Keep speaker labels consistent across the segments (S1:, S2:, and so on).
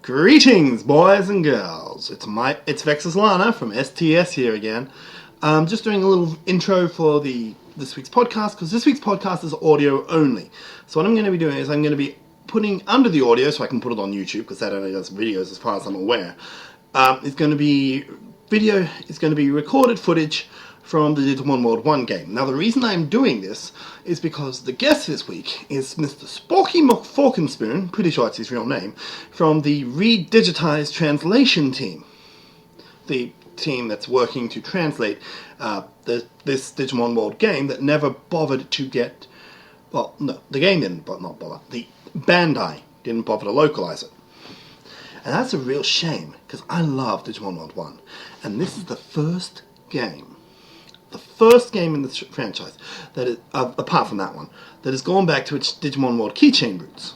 S1: Greetings, boys and girls. It's Vexus Lana from STS here again. Just doing a little intro for this week's podcast, because this week's podcast is audio only. So what I'm going to be doing is I'm going to be putting under the audio, so I can put it on YouTube, because that only does videos as far as I'm aware. It's going to be video. It's going to be recorded footage from the Digimon World 1 game. Now, the reason I'm doing this is because the guest this week is Mr. Sporky McForkinspoon, pretty sure it's his real name, from the redigitize translation team. The team that's working to translate this Digimon World game that never bothered to get... Well, no, the game didn't not bother. The Bandai didn't bother to localize it. And that's a real shame, because I love Digimon World 1. And this is the first game in the franchise that is, apart from that one, that has gone back to its Digimon World keychain roots.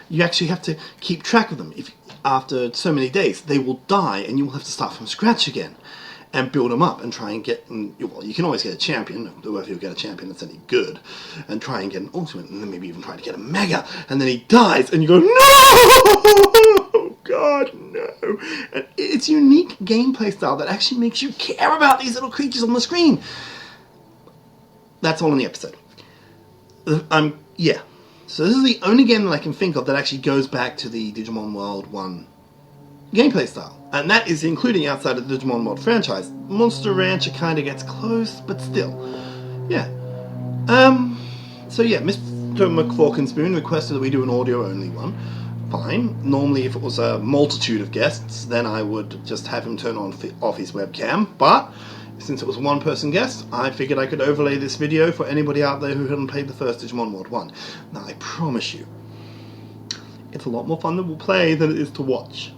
S1: You actually have to keep track of them. If after so many days, they will die, and you will have to start from scratch again and build them up and try and get. Well, you can always get a champion, if you get a champion that's any good, and try and get an ultimate, and then maybe even try to get a mega, and then he dies, and you go, no! God, no. And it's a unique gameplay style that actually makes you care about these little creatures on the screen. That's all in the episode. Yeah. So this is the only game that I can think of that actually goes back to the Digimon World 1 gameplay style. And that is including outside of the Digimon World franchise. Monster Rancher kind of gets close, but still. Yeah. So yeah, Mr. McForkinspoon requested that we do an audio-only one. Fine. Normally, if it was a multitude of guests, then I would just have him turn off his webcam. But since it was a one-person guest, I figured I could overlay this video for anybody out there who hadn't played the first Digimon World 1. Now, I promise you, it's a lot more fun to play than it is to watch.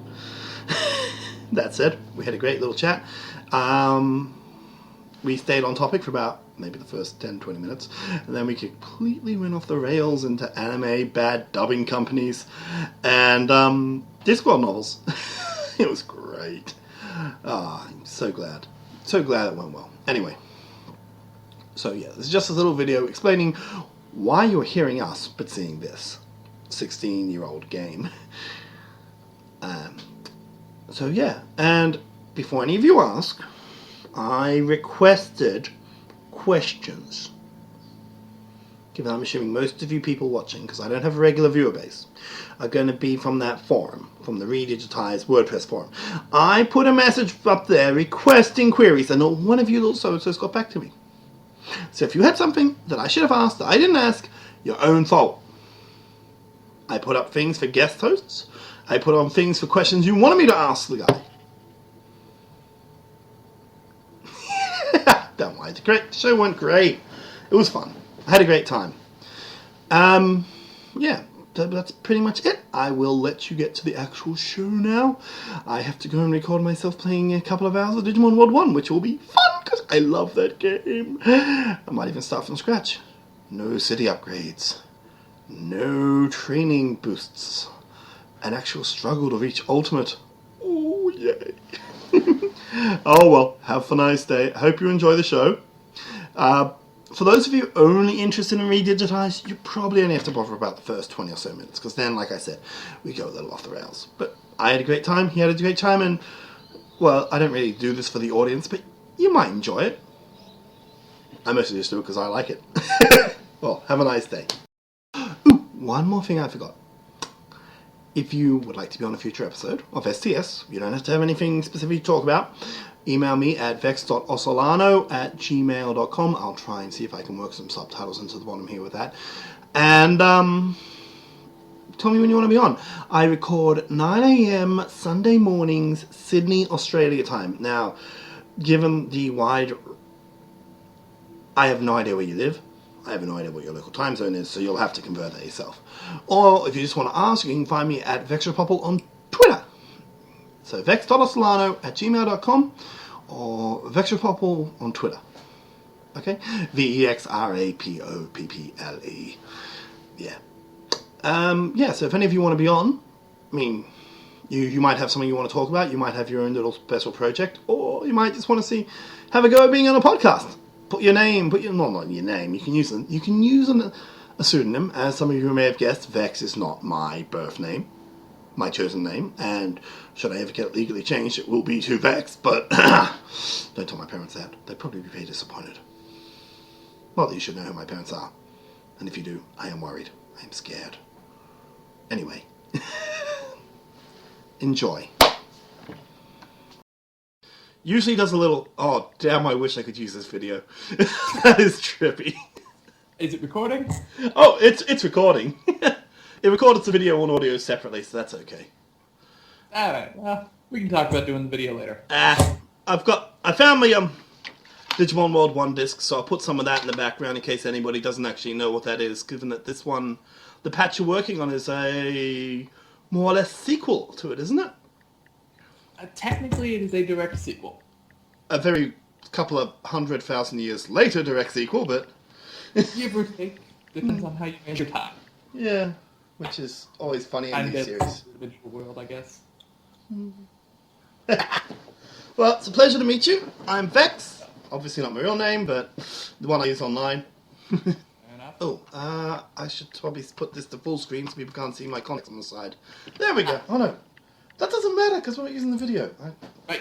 S1: That said, we had a great little chat. We stayed on topic for about maybe the first 10-20 minutes, and then we completely went off the rails into anime, bad dubbing companies, and Discworld novels. It was great. I'm so glad. So glad it went well. Anyway, so yeah, this is just a little video explaining why you're hearing us but seeing this 16-year-old game. So yeah, and before any of you ask, I requested questions. Given I'm assuming most of you people watching, because I don't have a regular viewer base, are going to be from that forum, from the redigitized WordPress forum. I put a message up there requesting queries, and not one of you little so-and-sos got back to me. So if you had something that I should have asked that I didn't ask, your own fault. I put up things for guest hosts. I put on things for questions you wanted me to ask the guy. Don't worry, the show went great. It was fun. I had a great time. Yeah, that's pretty much it. I will let you get to the actual show now. I have to go and record myself playing a couple of hours of Digimon World 1, which will be fun, because I love that game. I might even start from scratch. No city upgrades. No training boosts. An actual struggle to reach ultimate. Oh, yay. Oh, well, have a nice day. I hope you enjoy the show. For those of you only interested in redigitize, you probably only have to bother about the first 20 or so minutes, because then, like I said, we go a little off the rails. But I had a great time, he had a great time, and, well, I don't really do this for the audience, but you might enjoy it. I mostly just do it because I like it. Well, have a nice day. Ooh, one more thing I forgot. If you would like to be on a future episode of STS, you don't have to have anything specific to talk about, email me at vex.osolano@gmail.com. I'll try and see if I can work some subtitles into the bottom here with that. And tell me when you want to be on. I record 9 a.m. Sunday mornings, Sydney, Australia time. Now, given the wide... I have no idea where you live. I have no idea what your local time zone is, so you'll have to convert that yourself. Or if you just want to ask, you can find me at vexrapopple on Twitter. So vex.osolano@gmail.com or vexrapopple on Twitter. Okay? VEXRAPOPPLE. Yeah. Yeah, so if any of you want to be on, I mean, you might have something you want to talk about, you might have your own little special project, or you might just want to have a go at being on a podcast. Put your name, not your name, you can use a pseudonym, as some of you may have guessed. Vex is not my birth name. my chosen name, and should I ever get it legally changed, it will be to Vex, but don't tell my parents that. They'd probably be very disappointed. Not that you should know who my parents are. And if you do, I am worried. I am scared. Anyway. Enjoy. Usually does a little, oh damn, I wish I could use this video. That is trippy.
S2: Is it recording?
S1: Oh, it's recording. It recorded the video and audio separately, so that's okay.
S2: Alright, well, we can talk about doing the video later.
S1: I found my Digimon World 1 disc, so I'll put some of that in the background in case anybody doesn't actually know what that is, given that this one, the patch you're working on is a more or less sequel to it, isn't it?
S2: Technically, it is a direct sequel.
S1: A very couple of 100,000 years later direct sequel, but...
S2: Give or take. Depends on how you measure time.
S1: Yeah, which is always funny in these series.
S2: Individual world, I guess.
S1: Well, it's a pleasure to meet you. I'm Vex. Obviously not my real name, but the one I use online.
S2: Fair enough.
S1: Oh, I should probably put this to full screen so people can't see my contacts on the side. There we go. Oh no. That doesn't matter because we're not using the video.
S2: Right.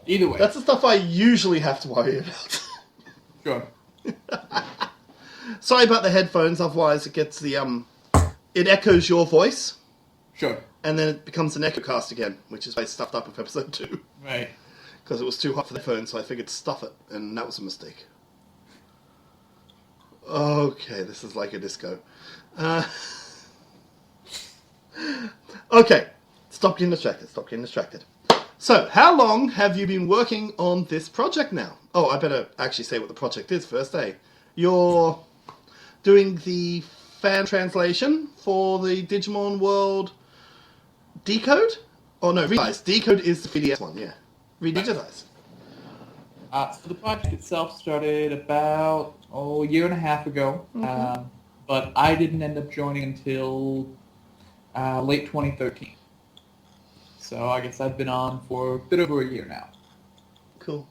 S2: Either way.
S1: That's the stuff I usually have to worry about.
S2: Sure.
S1: Sorry about the headphones, otherwise it gets the, it echoes your voice.
S2: Sure.
S1: And then it becomes an echo cast again, which is why I stuffed up with episode 2.
S2: Right.
S1: Because it was too hot for the phone, so I figured to stuff it, and that was a mistake. Okay, this is like a disco. Okay, stop getting distracted. So, how long have you been working on this project now? Oh, I better actually say what the project is first, eh? You're doing the fan translation for the Digimon World Decode? Oh no, Redigitize. Decode is the 3DS one, yeah. Redigitize.
S2: So the project itself started about, a year and a half ago.
S1: Mm-hmm.
S2: But I didn't end up joining until late 2013. So I guess I've been on for a bit over a year now.
S1: Cool.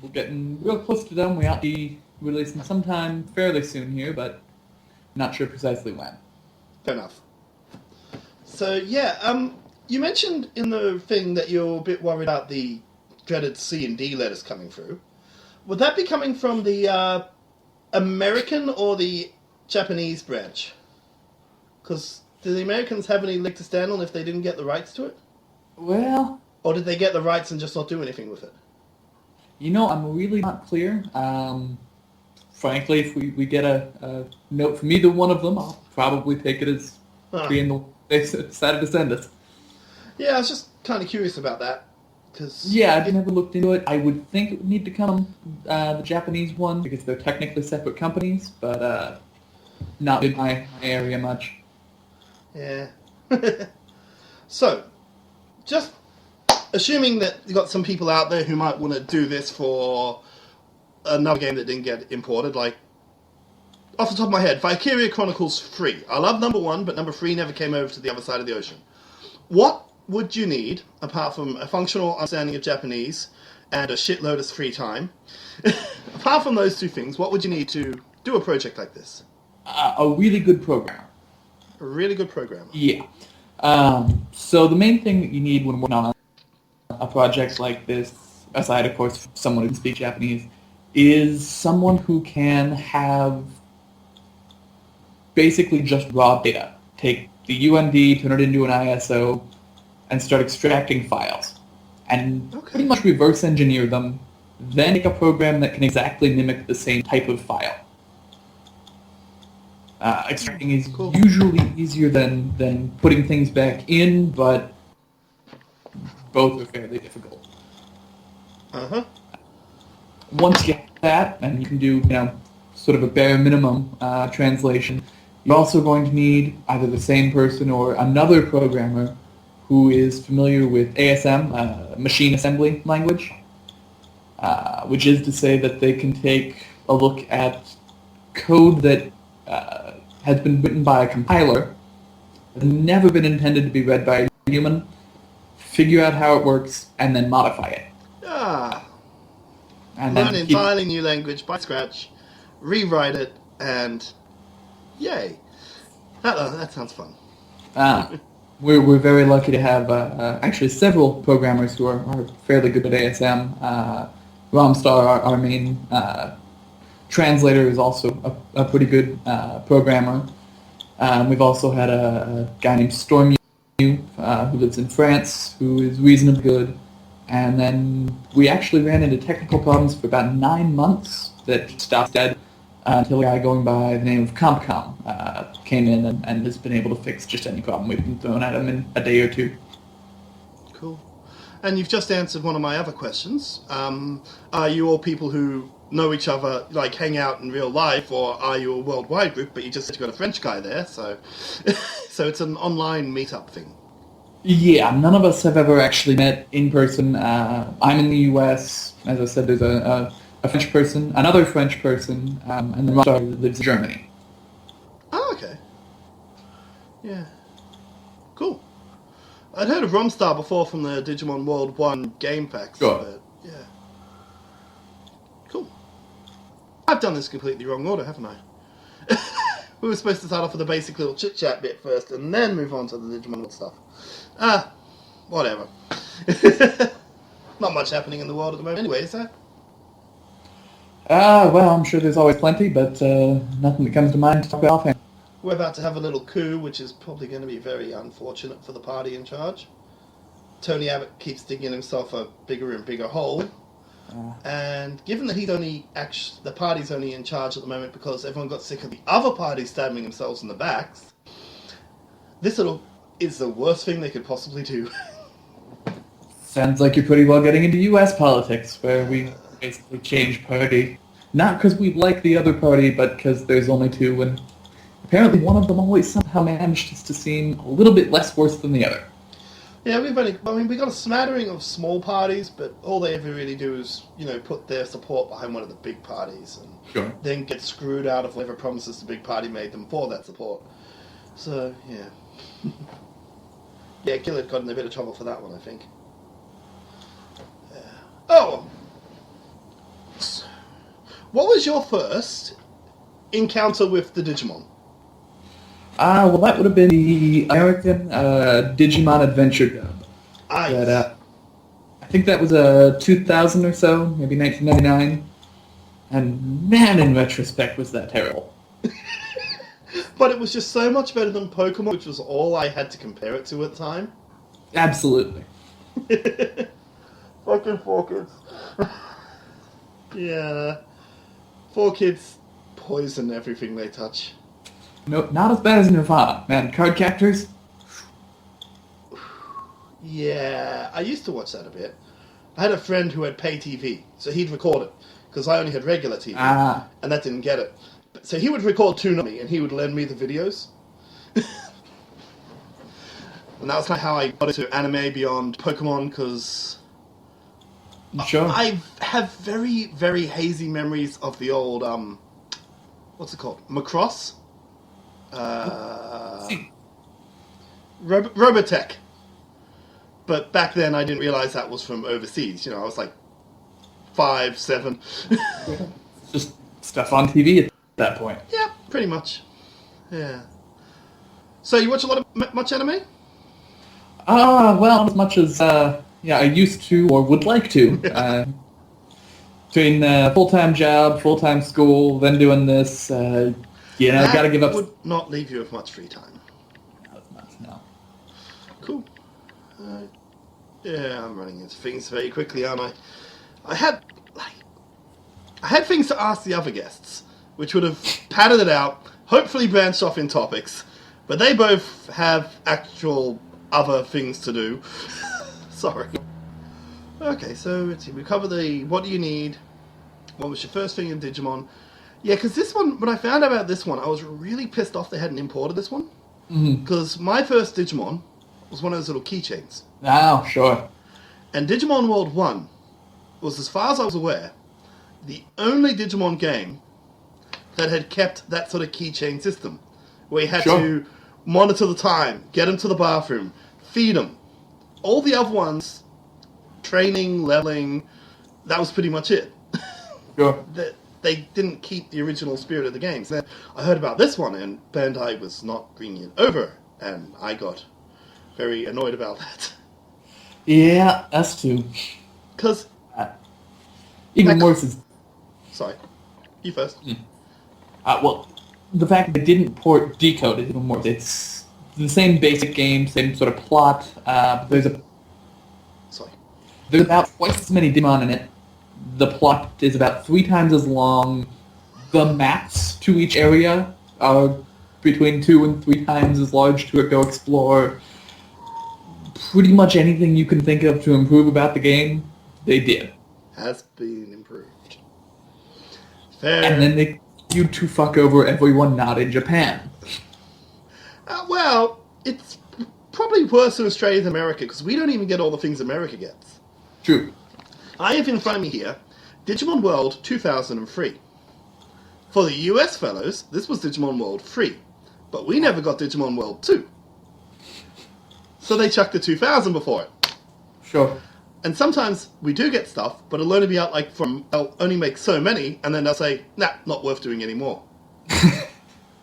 S2: We're getting real close to done. We ought to be releasing sometime fairly soon here, but not sure precisely when.
S1: Fair enough. So, yeah, you mentioned in the thing that you're a bit worried about the dreaded C and D letters coming through. Would that be coming from the American or the Japanese branch? Because do the Americans have any leg to stand on if they didn't get the rights to it?
S2: Well...
S1: Or did they get the rights and just not do anything with it?
S2: I'm really not clear. Frankly, if we get a note from either one of them, I'll probably take it as being the they decided to send us.
S1: Yeah, I was just kind of curious about that.
S2: Yeah, I've never looked into it. I would think it would need to come the Japanese one, because they're technically separate companies, but not in my area much.
S1: Yeah. So, just assuming that you've got some people out there who might want to do this for another game that didn't get imported, like, off the top of my head, Valkyria Chronicles 3. I love number 1, but number 3 never came over to the other side of the ocean. What would you need, apart from a functional understanding of Japanese and a shitload of free time, apart from those two things, what would you need to do a project like this?
S2: A really good programmer.
S1: A really good programmer.
S2: Yeah. So the main thing that you need when working on a project like this, aside, of course, from someone who can speak Japanese, is someone who can have basically just raw data. Take the UMD, turn it into an ISO, and start extracting files. And pretty much reverse engineer them, then make a program that can exactly mimic the same type of file. Extracting is usually easier than putting things back in, but both are fairly difficult.
S1: Uh-huh.
S2: Once you get that, and you can do, sort of a bare minimum translation, you're also going to need either the same person or another programmer who is familiar with ASM, machine assembly language, which is to say that they can take a look at code that has been written by a compiler, has never been intended to be read by a human, figure out how it works, and then modify it. And
S1: learn an entirely new language by scratch, rewrite it, and yay. That sounds fun.
S2: we're very lucky to have actually several programmers who are fairly good at ASM. Romstar, our main translator, is also a pretty good programmer. We've also had a guy named Storm who lives in France, who is reasonably good. And then we actually ran into technical problems for about 9 months that stopped dead until a guy going by the name of CompCom came in and has been able to fix just any problem we've been thrown at him in a day or two.
S1: Cool. And you've just answered one of my other questions. Are you all people who know each other, like hang out in real life, or are you a worldwide group? But you just said you got a French guy there, so so it's an online meetup thing.
S2: Yeah, none of us have ever actually met in person. I'm in the U.S. As I said, there's a French person, another French person, and then Rockstar lives in Germany.
S1: Oh, okay. Yeah. Cool. I'd heard of Romstar before from the Digimon World 1 game packs,
S2: Sure.
S1: but yeah. Cool. I've done this completely wrong order, haven't I? We were supposed to start off with a basic little chit-chat bit first and then move on to the Digimon stuff. Whatever. Not much happening in the world at the moment anyway, is there?
S2: Well, I'm sure there's always plenty, but nothing that comes to mind to talk about offhand.
S1: We're about to have a little coup, which is probably going to be very unfortunate for the party in charge. Tony Abbott keeps digging himself a bigger and bigger hole. And given that the party's only in charge at the moment because everyone got sick of the other party stabbing themselves in the backs, this is the worst thing they could possibly do.
S2: Sounds like you're pretty well getting into U.S. politics, where we basically change party. Not because we like the other party, but because there's only two, and apparently one of them always somehow manages to seem a little bit less worse than the other.
S1: Yeah, we got a smattering of small parties, but all they ever really do is, put their support behind one of the big parties, and
S2: Sure.
S1: then get screwed out of whatever promises the big party made them for that support. So, yeah. Yeah, Gillard got in a bit of trouble for that one, I think. Oh! What was your first encounter with the Digimon?
S2: Well, that would have been the American Digimon Adventure dub. I think that was 2000 or so, maybe 1999. And man, in retrospect, was that terrible.
S1: But it was just so much better than Pokemon, which was all I had to compare it to at the time.
S2: Absolutely.
S1: Fucking 4Kids. Yeah. 4Kids poison everything they touch.
S2: No, not as bad as Nirvana. Man, card captors?
S1: Yeah, I used to watch that a bit. I had a friend who had pay TV, so he'd record it, because I only had regular TV, and that didn't get it. So he would record two of me, and he would lend me the videos. And that was kind of how I got into anime beyond Pokemon, because
S2: Sure.
S1: I have very, very hazy memories of the old, what's it called? Macross? Robotech. But back then I didn't realize that was from overseas. I was like 5, 7.
S2: Just stuff on TV at that point.
S1: Yeah, pretty much. Yeah. So you watch a lot of much anime?
S2: Well, not as much as I used to or would like to. Between full-time job, full-time school, then doing this, gotta give up.
S1: Would not leave you with much free time.
S2: No.
S1: Cool. Yeah, I'm running into things very quickly, aren't I? I had things to ask the other guests, which would have padded it out, hopefully branched off in topics, but they both have actual other things to do. Sorry. Okay, so let's see. We covered the what do you need? What was your first thing in Digimon? Yeah, because this one, when I found out about this one, I was really pissed off they hadn't imported this one. Because my first Digimon was one of those little keychains.
S2: Oh, sure.
S1: And Digimon World 1 was, as far as I was aware, the only Digimon game that had kept that sort of keychain system. Where you had to monitor the time, get them to the bathroom, feed them. All the other ones, training, leveling, that was pretty much it.
S2: Sure.
S1: They didn't keep the original spirit of the games. Then I heard about this one, and Bandai was not bringing it over, and I got very annoyed about that.
S2: Yeah, us too.
S1: Because...
S2: Even worse is...
S1: Sorry. You first.
S2: Well, the fact that they didn't port Decode is even worse. It's the same basic game, same sort of plot, but there's about twice as many Digimon in it. The plot is about 3 times as long. The maps to each area are between 2 and 3 times as large to go explore. Pretty much anything you can think of to improve about the game, they did.
S1: Has been improved. Fair.
S2: And then they you to fuck over everyone not in Japan.
S1: Well, it's probably worse in Australia than America, because we don't even get all the things America gets.
S2: True.
S1: I have in front of me here Digimon World 2003. For the US fellows, this was Digimon World 3, but we never got Digimon World 2. So they chucked the 2000 before it.
S2: Sure.
S1: And sometimes we do get stuff, but it'll only be out they'll only make so many, and then they'll say, nah, not worth doing anymore.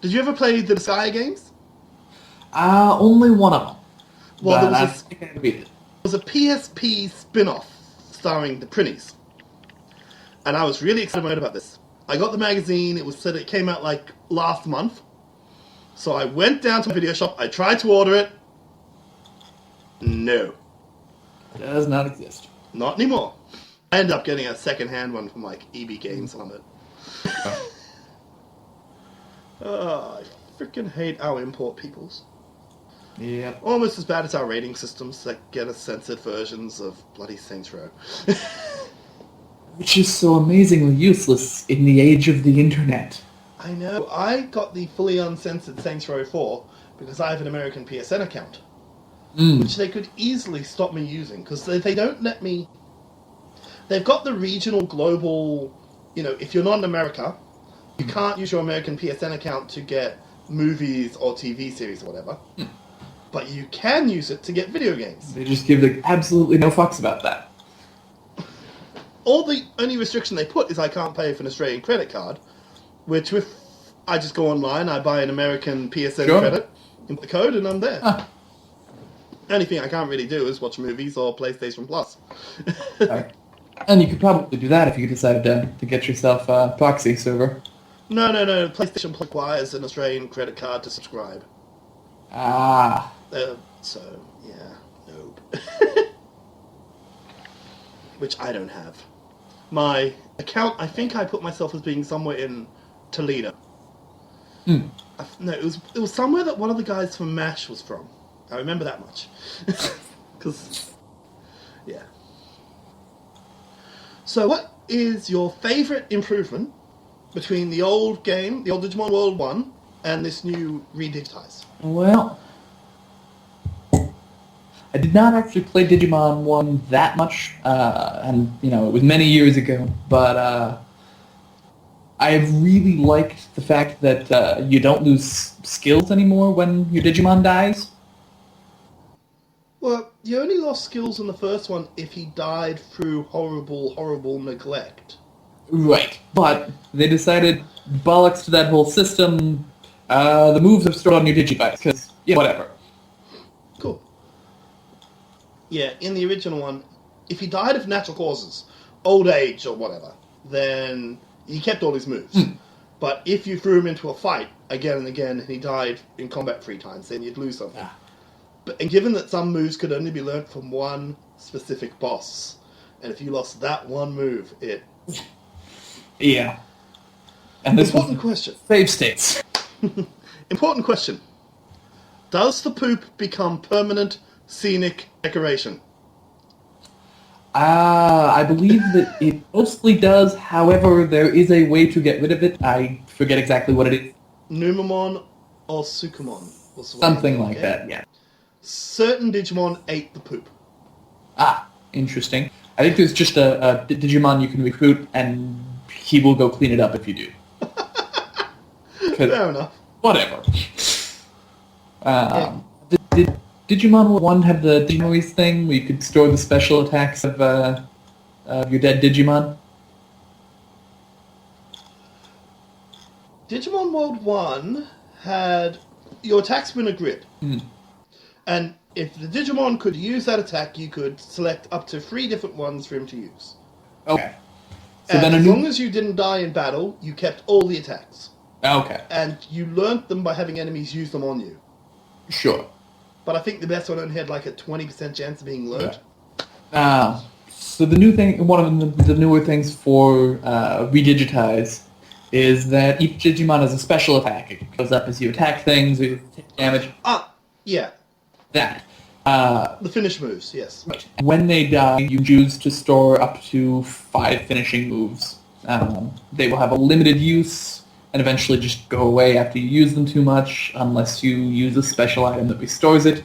S1: Did you ever play the Disgaea games?
S2: Only one of them.
S1: Well,
S2: there
S1: was a PSP spin-off starring the Prinnies. And I was really excited about this. I got the magazine, it said it came out last month. So I went down to a video shop, I tried to order it. No.
S2: Does not exist.
S1: Not anymore. I ended up getting a second-hand one from EB Games on it. I freaking hate our import peoples.
S2: Yep.
S1: Almost as bad as our rating systems that get us censored versions of bloody Saints Row.
S2: Which is so amazingly useless in the age of the internet.
S1: I know. I got the fully uncensored Saints Row 4 because I have an American PSN account. Which they could easily stop me using, because they don't let me... They've got the regional, global... if you're not in America, you can't use your American PSN account to get movies or TV series or whatever. But you can use it to get video games.
S2: They just give absolutely no fucks about that.
S1: All the only restriction they put is I can't pay for an Australian credit card, which if I just go online, I buy an American PSN credit, input the code, and I'm there. Huh. Only thing I can't really do is watch movies or PlayStation Plus.
S2: Right. And you could probably do that if you decided to get yourself a proxy server.
S1: No. PlayStation Plus requires an Australian credit card to subscribe.
S2: Ah.
S1: So, yeah, nope. Which I don't have. My account, I think I put myself as being somewhere in Toledo. No, it was somewhere that one of the guys from MASH was from. I remember that much. Because, yeah. So what is your favourite improvement between the old game, the old Digimon World 1, and this new redigitize?
S2: Well, I did not actually play Digimon 1 that much, and, it was many years ago, but I really liked the fact that you don't lose skills anymore when your Digimon dies.
S1: Well, you only lost skills in the first one if he died through horrible, horrible neglect.
S2: Right, but they decided, bollocks to that whole system, the moves are stored on your Digivice, because, whatever.
S1: Cool. Yeah, in the original one, if he died of natural causes, old age or whatever, then he kept all his moves. But if you threw him into a fight again and again, and he died in combat 3 times, then you'd lose something. And given that some moves could only be learnt from one specific boss, and if you lost that one move, it...
S2: Yeah. And this
S1: Important question.
S2: Save states.
S1: Important question. Does the poop become permanent scenic decoration?
S2: I believe that it mostly does. However, there is a way to get rid of it. I forget exactly what it is.
S1: Numamon or Sukumon?
S2: Something like that, yeah.
S1: Certain Digimon ate the poop.
S2: Ah, interesting. I think there's just a Digimon you can recruit, and he will go clean it up if you do.
S1: Fair enough.
S2: Whatever. Did Digimon 1 have the Digimoise thing where you could store the special attacks of your dead Digimon?
S1: Digimon World 1 had... Your attacks were in a grid. And if the Digimon could use that attack, you could select up to 3 different ones for him to use.
S2: Okay. So
S1: And
S2: then
S1: as long as you didn't die in battle, you kept all the attacks.
S2: Okay.
S1: And you learnt them by having enemies use them on you.
S2: Sure.
S1: But I think the best one only had like a 20% chance of being learnt.
S2: So the new thing, one of the newer things for redigitize is that each Digimon has a special attack. It goes up as you attack things, or you take damage.
S1: Yeah.
S2: That.
S1: The finish moves, yes.
S2: Right. When they die, you choose to store up to 5 finishing moves. They will have a limited use and eventually just go away after you use them too much, unless you use a special item that restores it.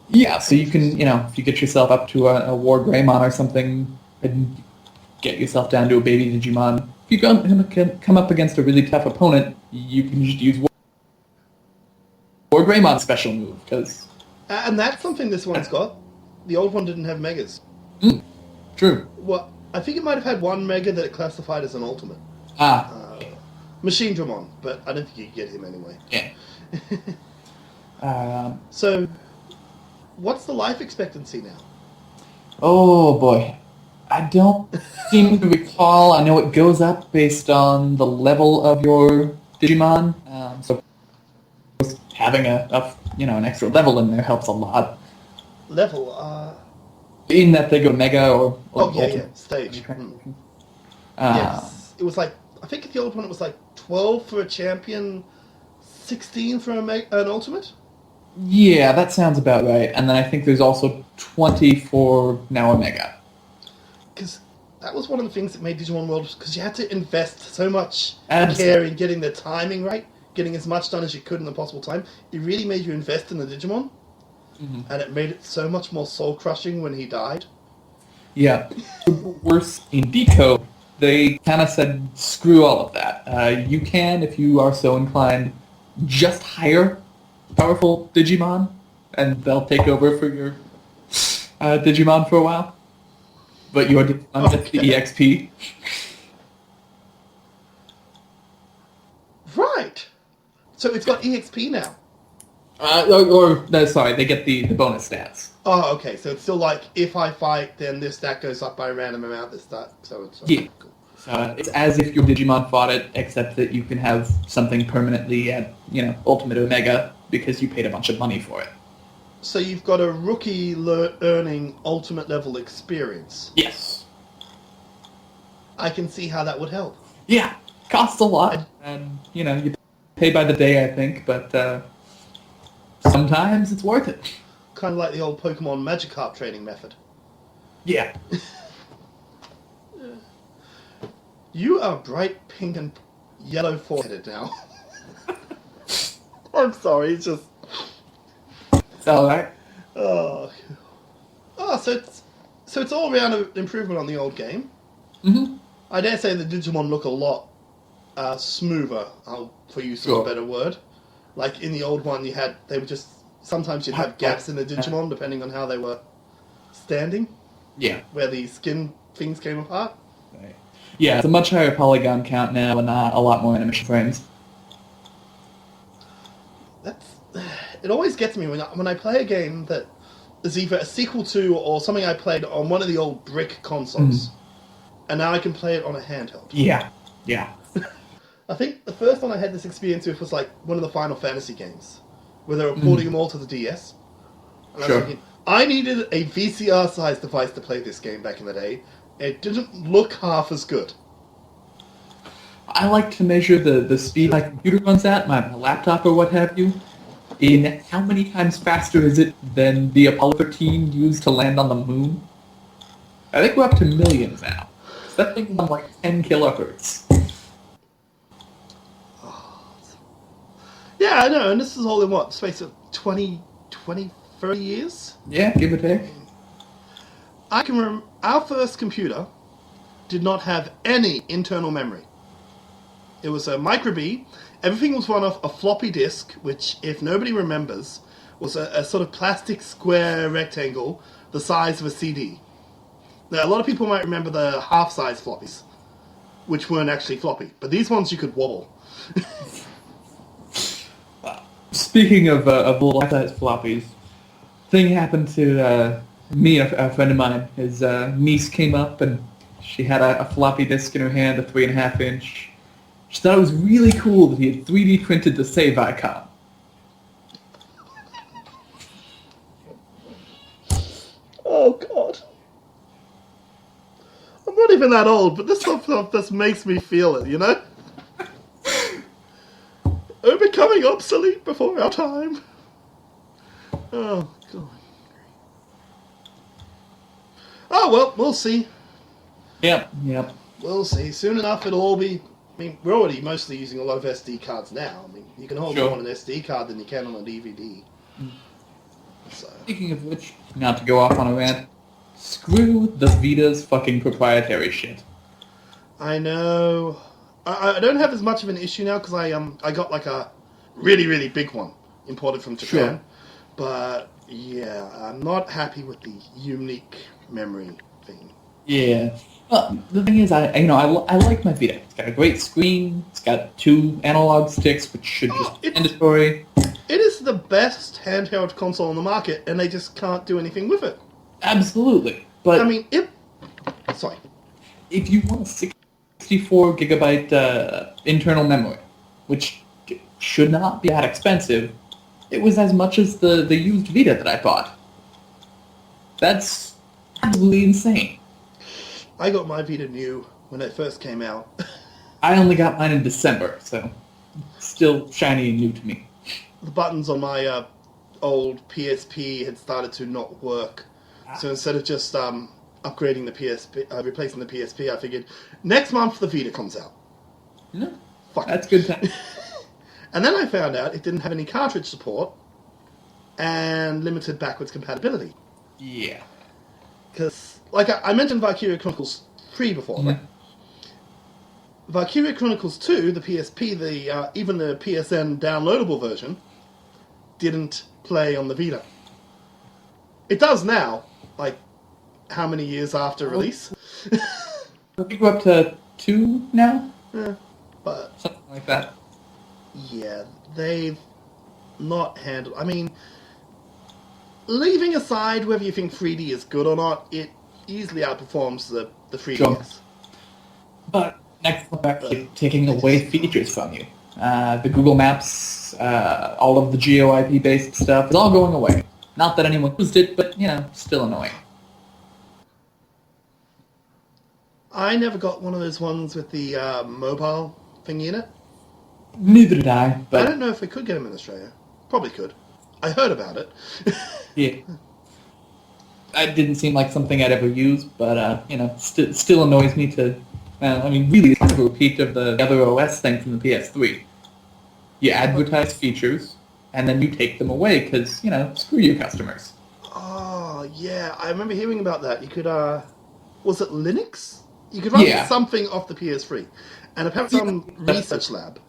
S2: Yeah, so you can, if you get yourself up to a War Greymon or something, and get yourself down to a baby Digimon, if you come up against a really tough opponent, you can just use War Greymon special move, because...
S1: And that's something this one's got. The old one didn't have megas.
S2: True.
S1: Well, I think it might have had one mega that it classified as an ultimate. Machine Dramon, but I don't think you could get him anyway.
S2: Yeah.
S1: So, what's the life expectancy now?
S2: Oh boy. I don't seem to recall. I know it goes up based on the level of your Digimon. So having an extra level in there helps a lot.
S1: Level,
S2: In that they go Mega or
S1: stage. Yes. It was like, I think the old one it was like 12 for a champion, 16 for an ultimate?
S2: Yeah, that sounds about right. And then I think there's also 20 for now a Mega.
S1: Because that was one of the things that made Digimon World, because you had to invest so much care in getting the timing right, getting as much done as you could in the possible time. It really made you invest in the Digimon, and it made it so much more soul-crushing when he died.
S2: Yeah. Worse, in Decode, they kind of said, screw all of that. You can, if you are so inclined, just hire powerful Digimon, and they'll take over for your Digimon for a while. But your Digimon gets the EXP.
S1: Right! So it's got EXP now.
S2: Sorry, they get the bonus stats.
S1: Oh, okay. So it's still like, if I fight, then this stat goes up by a random amount, this stat. So it's cool.
S2: It's as if your Digimon fought it, except that you can have something permanently at, Ultimate or Mega, because you paid a bunch of money for it.
S1: So you've got a rookie earning ultimate level experience.
S2: Yes.
S1: I can see how that would help.
S2: Yeah, costs a lot, and, you pay by the day, I think, but sometimes it's worth it.
S1: Kind of like the old Pokemon Magikarp training method.
S2: Yeah.
S1: You are bright pink and yellow foreheaded now. I'm sorry, it's just...
S2: It's alright.
S1: So it's all around an improvement on the old game. I dare say the Digimon look a lot smoother, for use of a better word. Like in the old one, sometimes you'd have gaps in the Digimon depending on how they were standing. Yeah. Where the skin things came apart.
S2: Right. Yeah, it's a much higher polygon count now and a lot more animation frames.
S1: It always gets me when I play a game that is either a sequel to or something I played on one of the old brick consoles, and now I can play it on a handheld.
S2: Yeah.
S1: I think the first one I had this experience with was like one of the Final Fantasy games, where they were porting them all to the DS. And I was thinking, I needed a VCR-sized device to play this game back in the day. It didn't look half as good.
S2: I like to measure the speed my computer runs at, my laptop or what have you, in how many times faster is it than the Apollo 13 used to land on the moon. I think we're up to millions now. That thing's on like 10 kilohertz.
S1: Yeah, I know, and this is all in what, space of 20, 30 years?
S2: Yeah, give or take.
S1: I can remember, our first computer did not have any internal memory. It was a micro B. Everything was run off a floppy disk, which, if nobody remembers, was a sort of plastic square rectangle the size of a CD. Now, a lot of people might remember the half-size floppies, which weren't actually floppy, but these ones you could wobble.
S2: Speaking of little size floppies, thing happened to me and a friend of mine. His niece came up and she had a floppy disk in her hand, a 3.5 inch. She thought it was really cool that he had 3D printed the save icon.
S1: Oh God. I'm not even that old, but this stuff just makes me feel it, you know? We're becoming obsolete before our time. Oh, God. Oh, well, we'll see.
S2: Yep.
S1: We'll see. Soon enough, it'll all be... I mean, we're already mostly using a lot of SD cards now. I mean, you can hold more on an SD card than you can on a DVD. So.
S2: Speaking of which, not to go off on a rant, screw the Vita's fucking proprietary shit.
S1: I know. I don't have as much of an issue now because I got like a really, really big one imported from Japan.
S2: Sure.
S1: But yeah, I'm not happy with the unique memory thing.
S2: Yeah. Well, the thing is, I like my Vita. It's got a great screen. It's got 2 analog sticks, which should just be mandatory.
S1: It is the best handheld console on the market, and they just can't do anything with it.
S2: Absolutely. But
S1: I mean, sorry.
S2: If you want a 64 gigabyte internal memory, which should not be that expensive, it was as much as the used Vita that I bought. That's absolutely insane.
S1: I got my Vita new when it first came out.
S2: I only got mine in December, so it's still shiny and new to me.
S1: The buttons on my old PSP had started to not work. So instead of just upgrading the PSP, replacing the PSP, I figured next month the Vita comes out.
S2: No,
S1: Fuck
S2: that's
S1: it.
S2: good time.
S1: And then I found out it didn't have any cartridge support and limited backwards compatibility.
S2: Yeah.
S1: Because, like I mentioned Valkyria Chronicles 3 before, right? Valkyria Chronicles 2, the PSP, even the PSN downloadable version, didn't play on the Vita. It does now, like, how many years after release?
S2: I think we're up to 2 now?
S1: Yeah, but...
S2: Something like that.
S1: Yeah, they've not handled... I mean, leaving aside whether you think 3D is good or not, it easily outperforms the 3DS.
S2: Sure. But next we're actually taking away features from you. The Google Maps, all of the GeoIP-based stuff, is all going away. Not that anyone used it, but, still annoying.
S1: I never got one of those ones with the mobile thingy in it.
S2: Neither did I, but...
S1: I don't know if we could get them in Australia. Probably could. I heard about it.
S2: Yeah. It didn't seem like something I'd ever use, but, still annoys me to... really, it's kind of a repeat of the other OS thing from the PS3. You advertise features, and then you take them away, because, screw you customers.
S1: Oh, yeah. I remember hearing about that. You could, was it Linux? You could run something off the PS3. And apparently some research lab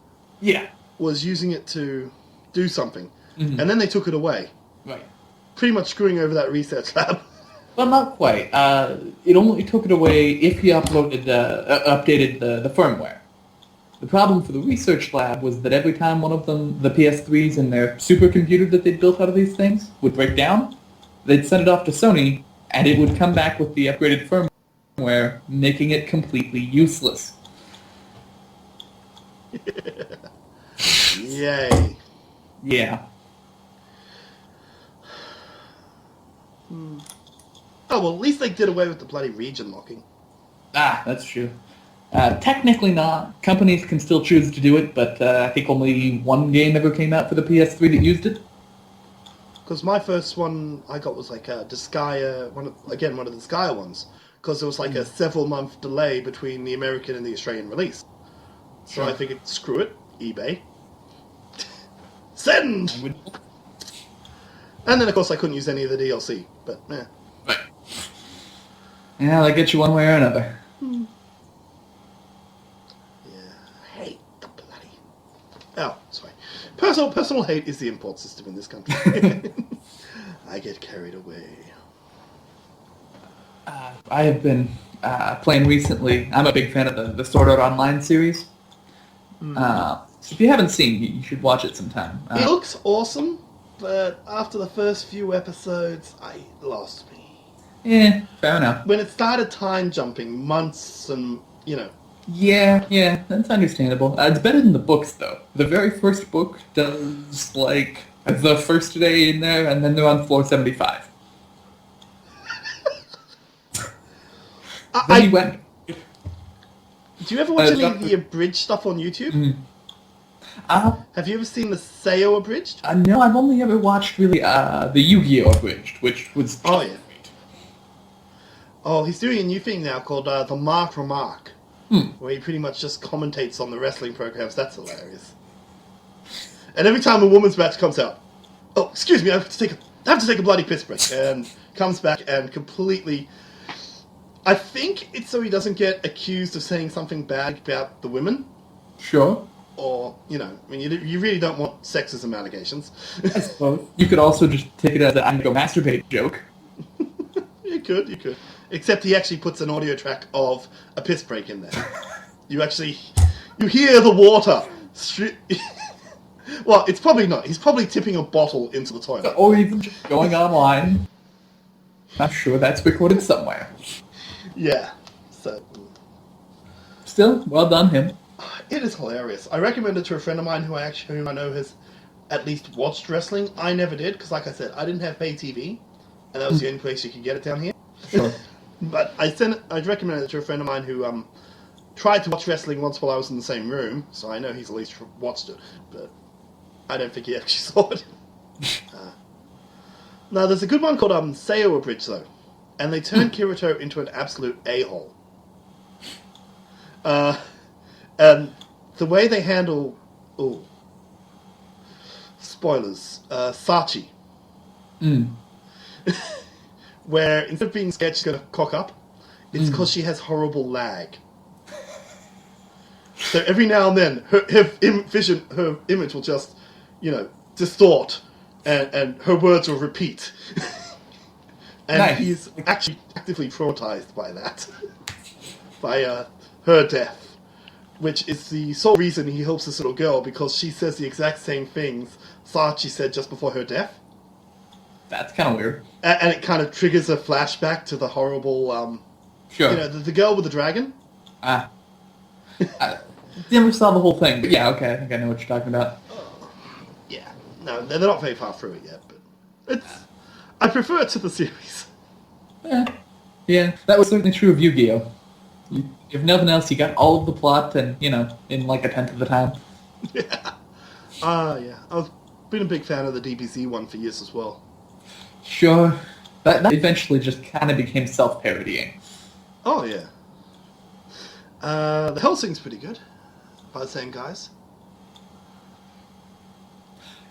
S1: was using it to do something. Mm-hmm. And then they took it away.
S2: Right.
S1: Pretty much screwing over that research lab.
S2: Well, not quite. It only took it away if you updated the firmware. The problem for the research lab was that every time one of them, the PS3s and their supercomputer that they'd built out of these things, would break down, they'd send it off to Sony, and it would come back with the upgraded firmware, making it completely useless.
S1: Yay.
S2: Yeah.
S1: Oh, well, at least they did away with the bloody region locking.
S2: Ah, that's true. Technically not. Companies can still choose to do it, but I think only one game ever came out for the PS3 that used it.
S1: Because my first one I got was like Disgaea, one of the Disgaea ones. Because there was like a several-month delay between the American and the Australian release. So I figured, screw it, eBay. Send! And then, of course, I couldn't use any of the DLC, but,
S2: Right. Yeah, that gets you one way or another.
S1: Yeah, I hate the bloody... Oh, sorry. Personal hate is the import system in this country. I get carried away.
S2: I have been playing recently. I'm a big fan of the Sword Art Online series. So So if you haven't seen, you should watch it sometime.
S1: It looks awesome, but after the first few episodes, it lost me.
S2: Yeah, fair enough.
S1: When it started time jumping months and,
S2: Yeah, that's understandable. It's better than the books, though. The very first book does, the first day in there, and then they're on floor 75. Then he went...
S1: Do you ever watch any of the abridged stuff on YouTube?
S2: Mm-hmm.
S1: Have you ever seen the Sayo abridged?
S2: No, I've only ever watched, really, the Yu-Gi-Oh! Abridged, which was...
S1: Oh, yeah. Oh, he's doing a new thing now called the Mark Remark, where he pretty much just commentates on the wrestling programs. That's hilarious. And every time a woman's match comes out, oh, excuse me, I have to take a bloody piss break, and comes back and completely... I think it's so he doesn't get accused of saying something bad about the women.
S2: Sure.
S1: Or, you really don't want sexism allegations.
S2: I suppose. You could also just take it as an I'm going to go masturbate joke.
S1: You could. Except he actually puts an audio track of a piss break in there. You hear the water. Well, it's probably not. He's probably tipping a bottle into the toilet.
S2: Or even just going online. I'm sure that's recorded somewhere.
S1: Yeah. So.
S2: Still, well done him.
S1: It is hilarious. I recommend it to a friend of mine whom I know has at least watched wrestling. I never did, because like I said, I didn't have pay TV, and that was the only place you could get it down here.
S2: Sure.
S1: But I'd recommend it to a friend of mine who tried to watch wrestling once while I was in the same room, so I know he's at least watched it, but I don't think he actually saw it. Now, there's a good one called Sayo Abridged, though, and they turn Kirito into an absolute a-hole. And the way they handle... Oh. Spoilers. Sachi. Where instead of being scared she's going to cock up, it's because she has horrible lag. So every now and then, her image will just, distort, and her words will repeat. And
S2: nice.
S1: He's actually actively traumatized by that. By her death. Which is the sole reason he helps this little girl, because she says the exact same things Sachi said just before her death.
S2: That's kind of weird.
S1: And it kind of triggers a flashback to the horrible,
S2: sure.
S1: The girl with the dragon.
S2: I never saw the whole thing, but yeah, okay, I think I know what you're talking about.
S1: Yeah. No, they're not very far through it yet, but I prefer it to the series.
S2: Yeah, that was certainly true of Yu-Gi-Oh! If nothing else, you got all of the plot and, in like a tenth of the time.
S1: Yeah. Yeah. I've been a big fan of the DBZ one for years as well.
S2: Sure. That eventually just kind of became self-parodying.
S1: Oh, yeah. The Hellsing's pretty good, by the same guys.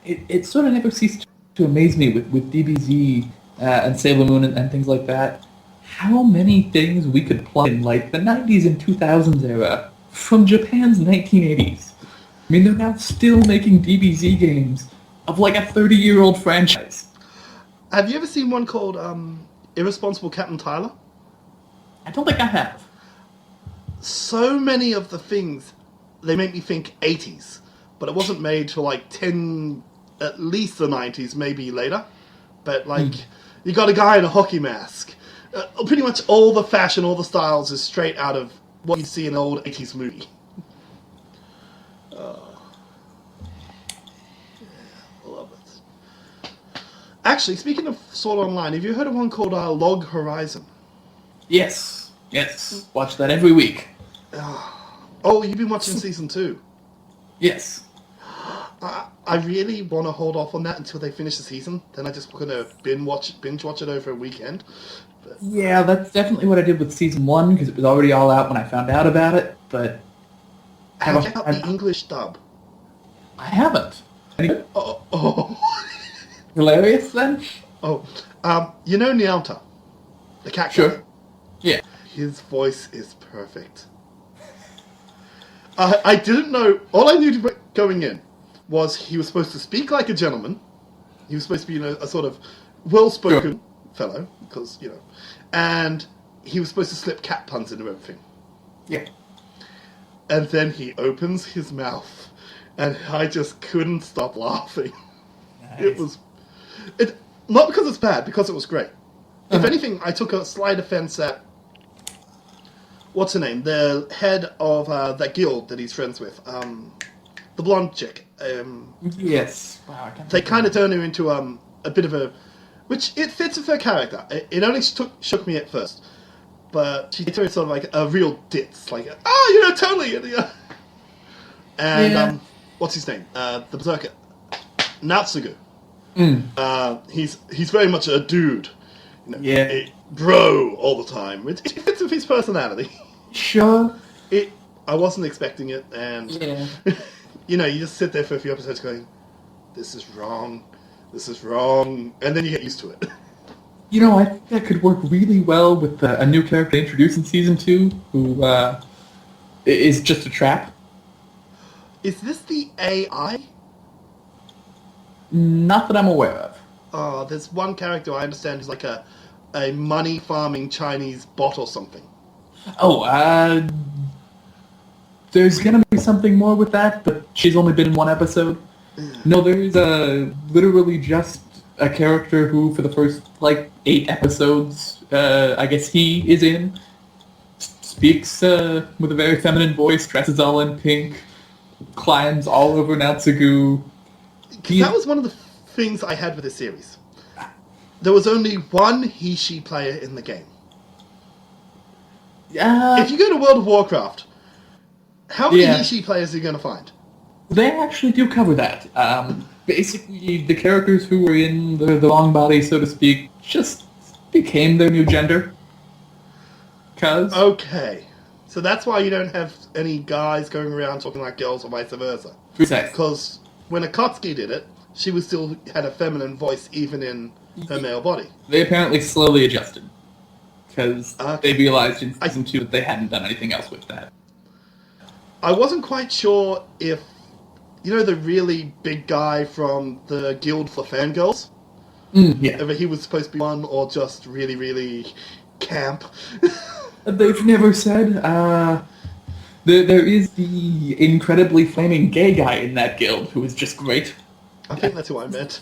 S2: It sort of never ceased to amaze me with DBZ and Sailor Moon and things like that. How many things we could plug in, like the 90s and 2000s era, from Japan's 1980s. I mean, they're now still making DBZ games of like a 30-year-old franchise.
S1: Have you ever seen one called Irresponsible Captain Tyler?
S2: I don't think I have.
S1: So many of the things, they make me think 80s, but it wasn't made till like at least the 90s, maybe later. But you got a guy in a hockey mask. Pretty much all the fashion, all the styles is straight out of what you'd see in an old 80s movie. Love it. Actually, speaking of Sword Online, have you heard of one called Log Horizon?
S2: Yes. Watch that every week.
S1: Oh, you've been watching Season 2?
S2: Yes.
S1: I really want to hold off on that until they finish the season. Then I just going to binge watch it over a weekend. But,
S2: yeah, that's definitely what I did with Season 1, because it was already all out when I found out about it, but...
S1: Have you checked out the English dub?
S2: I haven't.
S1: Oh.
S2: Hilarious, then?
S1: Oh. You know Nyauta? The cat guy?
S2: Sure. Yeah.
S1: His voice is perfect. I didn't know... All I knew going in was he was supposed to speak like a gentleman. He was supposed to be a sort of well-spoken fellow, because, and he was supposed to slip cat puns into everything.
S2: Yeah.
S1: And then he opens his mouth, and I just couldn't stop laughing.
S2: Nice.
S1: It not because it's bad, because it was great. If anything, I took a slight offense at what's her name, the head of that guild that he's friends with, the blonde chick.
S2: Yes. Wow.
S1: They kind of turned her into a bit of a, which it fits with her character. It only shook me at first, but she turned sort of like a real ditz, like totally. And what's his name? The berserker, Natsugu. He's very much a dude, bro all the time. It fits with his personality.
S2: Sure.
S1: I wasn't expecting it, and you just sit there for a few episodes going, "This is wrong, and then you get used to it.
S2: I think that could work really well with a new character introduced in season 2, who is just a trap.
S1: Is this the AI?
S2: Not that I'm aware of.
S1: Oh, there's one character I understand is like a money farming Chinese bot or something.
S2: Oh, there's gonna be something more with that, but she's only been in one episode. No, there's literally just a character who, for the first 8 episodes, I guess he is in, speaks with a very feminine voice, dresses all in pink, climbs all over Natsugu.
S1: That was one of the things I had with this series. There was only one he/she player in the game. If you go to World of Warcraft, how many he/she players are you going to find?
S2: They actually do cover that. Basically, the characters who were in the long body, so to speak, just became their new gender.
S1: Okay. So that's why you don't have any guys going around talking like girls or vice versa.
S2: Precisely.
S1: Because when Akatsuki did it, she was still had a feminine voice even in her male body.
S2: They apparently slowly adjusted. Because they realized in season 2 that they hadn't done anything else with that.
S1: I wasn't quite sure if, the really big guy from the Guild for Fangirls? Whether he was supposed to be one or just really, really camp.
S2: They've never said. There is the incredibly flaming gay guy in that guild who is just great.
S1: I think that's who I meant.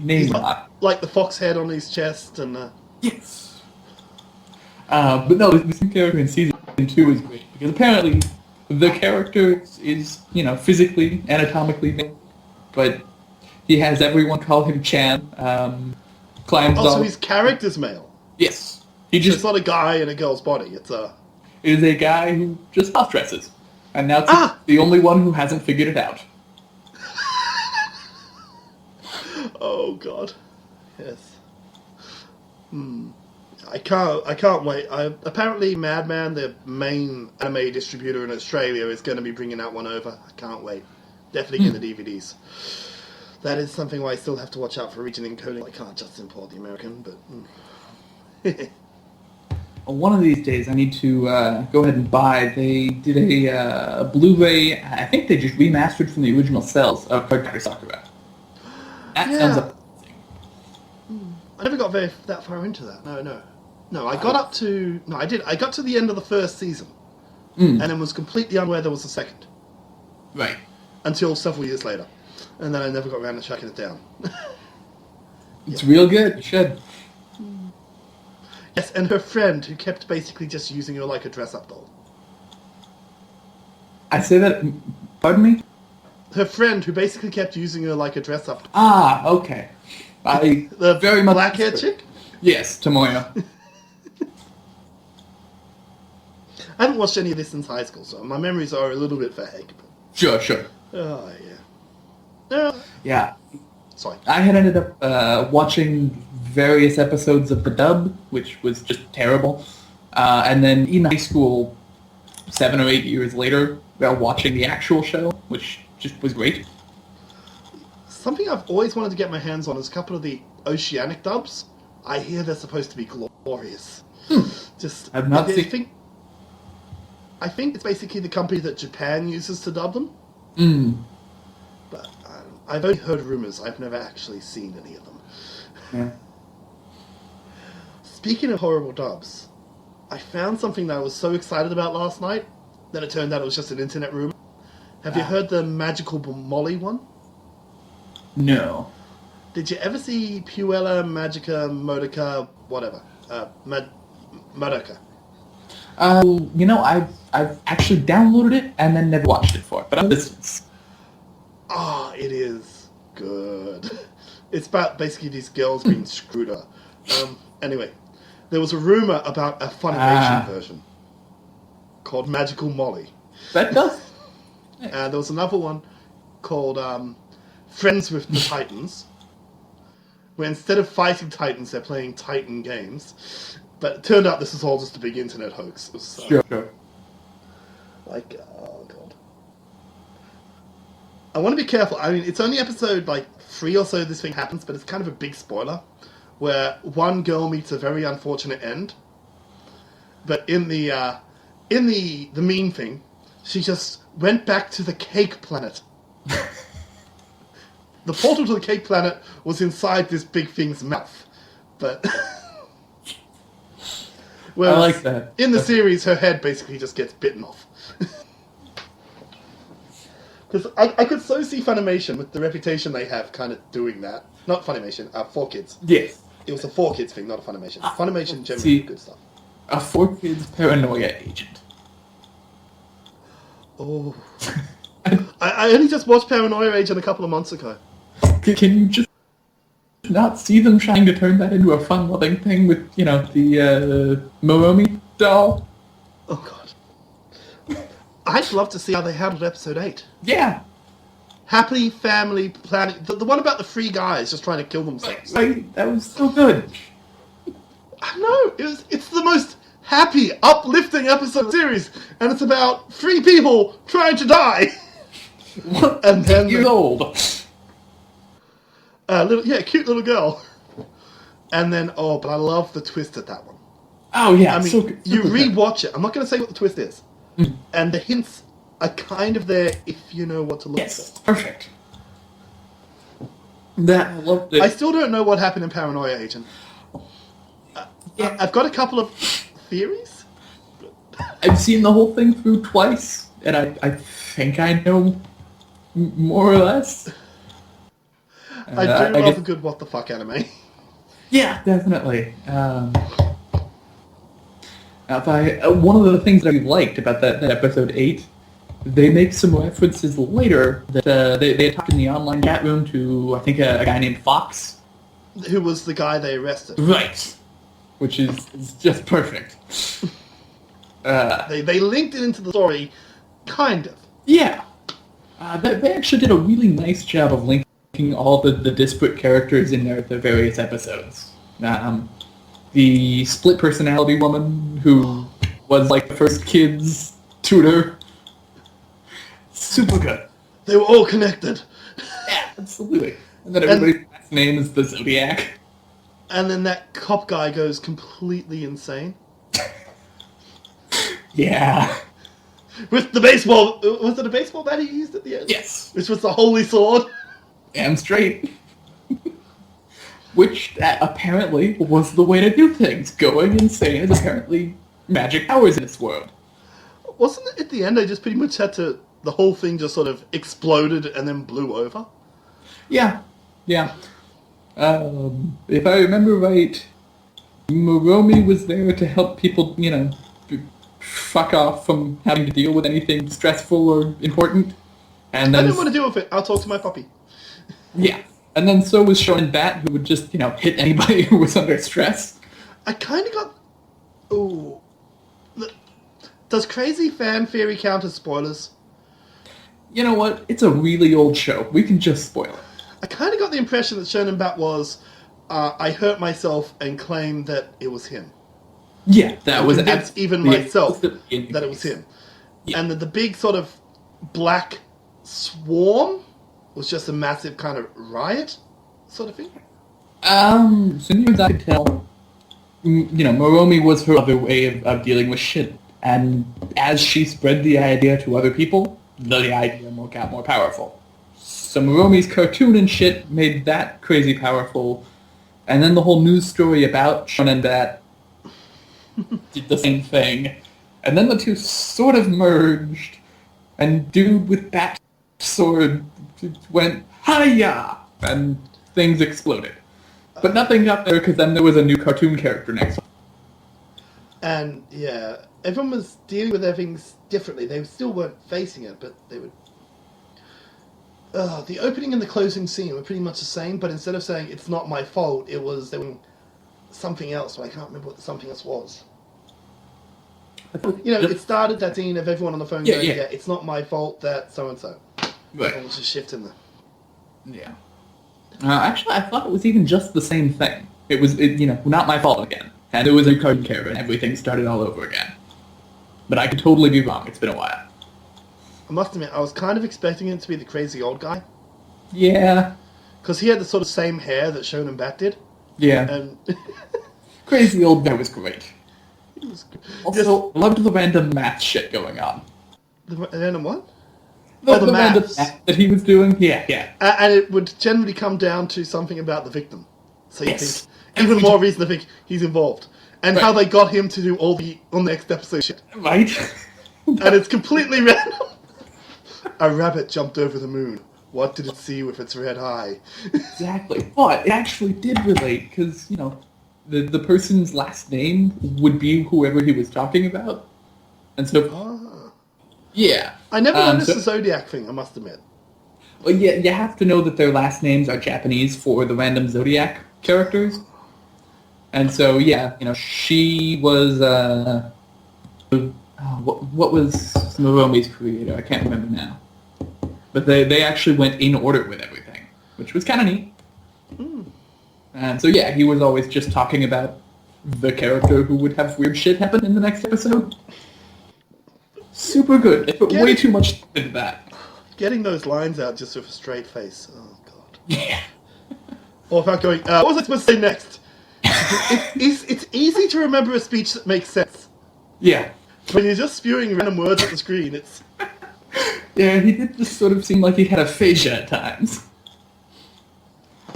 S2: Name
S1: like the fox head on his chest and...
S2: Yes. But no, this new character in season 2 is great, because apparently the character is, physically, anatomically male, but he has everyone call him Chan, climbs
S1: so his character's male?
S2: Yes.
S1: It's not a guy in a girl's body, It
S2: is a guy who just cross-dresses, and now it's the only one who hasn't figured it out.
S1: Oh, God. Yes. I can't wait. Apparently, Madman, the main anime distributor in Australia, is going to be bringing that one over. I can't wait. Definitely get the DVDs. That is something where I still have to watch out for region encoding. I can't just import the American, but...
S2: One of these days, I need to go ahead and buy. They did a Blu-ray. I think they just remastered from the original cells of Card Sakura. That sounds up.
S1: I never got that far into that. No. I got up to... No, I did. I got to the end of the first season. And then was completely unaware there was a second.
S2: Right.
S1: Until several years later. And then I never got around to tracking it down.
S2: It's real good. You should.
S1: Yes, and her friend who kept basically just using her like a dress-up doll.
S2: I say that... Pardon me?
S1: Her friend who basically kept using her like a dress-up doll.
S2: Ah, okay.
S1: The
S2: very much
S1: black-haired chick?
S2: Yes, Tomoyo.
S1: I haven't watched any of this since high school, so my memories are a little bit vague. But...
S2: Sure.
S1: Oh, yeah.
S2: Yeah.
S1: Sorry.
S2: I had ended up watching various episodes of the dub, which was just terrible. And then in high school, 7 or 8 years later, watching the actual show, which just was great.
S1: Something I've always wanted to get my hands on is a couple of the Oceanic dubs. I hear they're supposed to be glorious. Just
S2: I've not seen...
S1: I think it's basically the company that Japan uses to dub them. But I've only heard rumors. I've never actually seen any of them.
S2: Yeah.
S1: Speaking of horrible dubs, I found something that I was so excited about last night that it turned out it was just an internet rumor. Have you heard the Magical Molly one?
S2: No.
S1: Did you ever see Puella Magica Modica whatever? Modica.
S2: I've actually downloaded it and then never watched it for it, but I'm listening.
S1: It is good. It's about basically these girls being screwed up. Anyway, there was a rumor about a Funimation version called Magical Molly.
S2: That does.
S1: And there was another one called Friends with the Titans, where instead of fighting Titans, they're playing Titan games. But it turned out this was all just a big internet hoax. It was,
S2: Sure.
S1: Oh god. I want to be careful. I mean, it's only episode 3 or so this thing happens, but it's kind of a big spoiler, where one girl meets a very unfortunate end. But in the mean thing, she just went back to the cake planet. The portal to the cake planet was inside this big thing's mouth, but
S2: I like that.
S1: In the series, her head basically just gets bitten off. Because I could so see Funimation, with the reputation they have, kind of doing that. Not Funimation, 4Kids.
S2: Yes.
S1: It was a 4Kids thing, not a Funimation. Funimation generally good stuff.
S2: A 4Kids paranoia agent.
S1: Oh. I only just watched Paranoia Agent a couple of months ago.
S2: Can you just not see them trying to turn that into a fun-loving thing with, the Moromi doll?
S1: Oh, God. I'd love to see how they handled episode 8.
S2: Yeah.
S1: Happy family planning. The one about the 3 guys just trying to kill themselves.
S2: That was so good.
S1: I know. It's the most happy, uplifting episode of the series. And it's about 3 people trying to die. And then
S2: 8 years old.
S1: Cute little girl. And then, but I love the twist at that one.
S2: Oh, yeah.
S1: I mean, you rewatch it. I'm not going to say what the twist is. And the hints are kind of there if you know what to look for.
S2: Yes, perfect. I loved it.
S1: I still don't know what happened in Paranoia Agent. I've got a couple of theories.
S2: I've seen the whole thing through twice, and I think I know more or less.
S1: I do love a good what the fuck anime.
S2: Yeah, definitely. One of the things that I liked about that episode 8, they make some references later that they talked in the online chat room to, I think, a guy named Fox.
S1: Who was the guy they arrested.
S2: Right. Which is just perfect.
S1: They linked it into the story, kind of.
S2: Yeah. They actually did a really nice job of linking all the disparate characters in the various episodes. The split personality woman who was the first kid's tutor. Super good.
S1: They were all connected.
S2: Yeah, absolutely. And then everybody's last name is the Zodiac.
S1: And then that cop guy goes completely insane.
S2: Yeah.
S1: With the baseball... Was it a baseball bat he used at the end?
S2: Yes.
S1: Which was the holy sword.
S2: Damn straight. Which apparently was the way to do things. Going insane is apparently magic powers in this world.
S1: Wasn't it at the end they just pretty much had to... The whole thing just sort of exploded and then blew over?
S2: Yeah. If I remember right, Moromi was there to help people, fuck off from having to deal with anything stressful or important. And then
S1: I didn't want to deal with it. I'll talk to my puppy.
S2: Yeah. And then so was Shonen Bat, who would just, hit anybody who was under stress.
S1: I kind of got... Ooh. Does Crazy Fan Theory count as spoilers?
S2: You know what? It's a really old show. We can just spoil it.
S1: I kind of got the impression that Shonen Bat was, I hurt myself and claimed that it was him.
S2: Yeah, that was...
S1: even myself that it was him. Yeah. And the big sort of black swarm was just a massive kind of riot sort of thing?
S2: So near as I could tell, Moromi was her other way of dealing with shit. And as she spread the idea to other people, the idea got more powerful. So Moromi's cartoon and shit made that crazy powerful. And then the whole news story about Shonen Bat did the same thing. And then the two sort of merged. And dude with bat sword went, hiya! And things exploded. But nothing got there because then there was a new cartoon character next.
S1: And, yeah, everyone was dealing with their things differently. They still weren't facing it, but they would... the opening and the closing scene were pretty much the same, but instead of saying, it's not my fault, it was doing something else, but I can't remember what the something else was. You know, it started that scene of everyone on the phone going, yeah, it's not my fault that so-and-so.
S2: Right.
S1: And was just shifting there.
S2: Yeah. Actually, I thought it was even just the same thing. It was, not my fault again. And it was a cartoon character, and everything started all over again. But I could totally be wrong. It's been a while.
S1: I must admit, I was kind of expecting it to be the crazy old guy.
S2: Yeah.
S1: Because he had the sort of same hair that Shonen Bat did.
S2: Yeah.
S1: And
S2: crazy old guy was great.
S1: He was
S2: also, loved the random math shit going on.
S1: The random what?
S2: The random math that he was doing? Yeah.
S1: And it would generally come down to something about the victim. So you think, even more reason to think he's involved. And how they got him to do all the on the next episode shit.
S2: Right.
S1: And it's completely random. A rabbit jumped over the moon. What did it see with its red eye?
S2: Exactly. But it actually did relate, because, the person's last name would be whoever he was talking about. And so... Yeah.
S1: I never noticed the Zodiac thing, I must admit.
S2: Well, yeah, you have to know that their last names are Japanese for the random Zodiac characters. And so, yeah, she was... what was Moromi's creator? I can't remember now. But they actually went in order with everything, which was kind of neat. And so yeah, he was always just talking about the character who would have weird shit happen in the next episode. Super good. They put way too much into that.
S1: Getting those lines out just with a straight face. Oh, God.
S2: Yeah.
S1: Or without going, what was I supposed to say next? It's easy to remember a speech that makes sense.
S2: Yeah.
S1: When you're just spewing random words at the screen, it's...
S2: Yeah, he did just sort of seem like he had aphasia at times.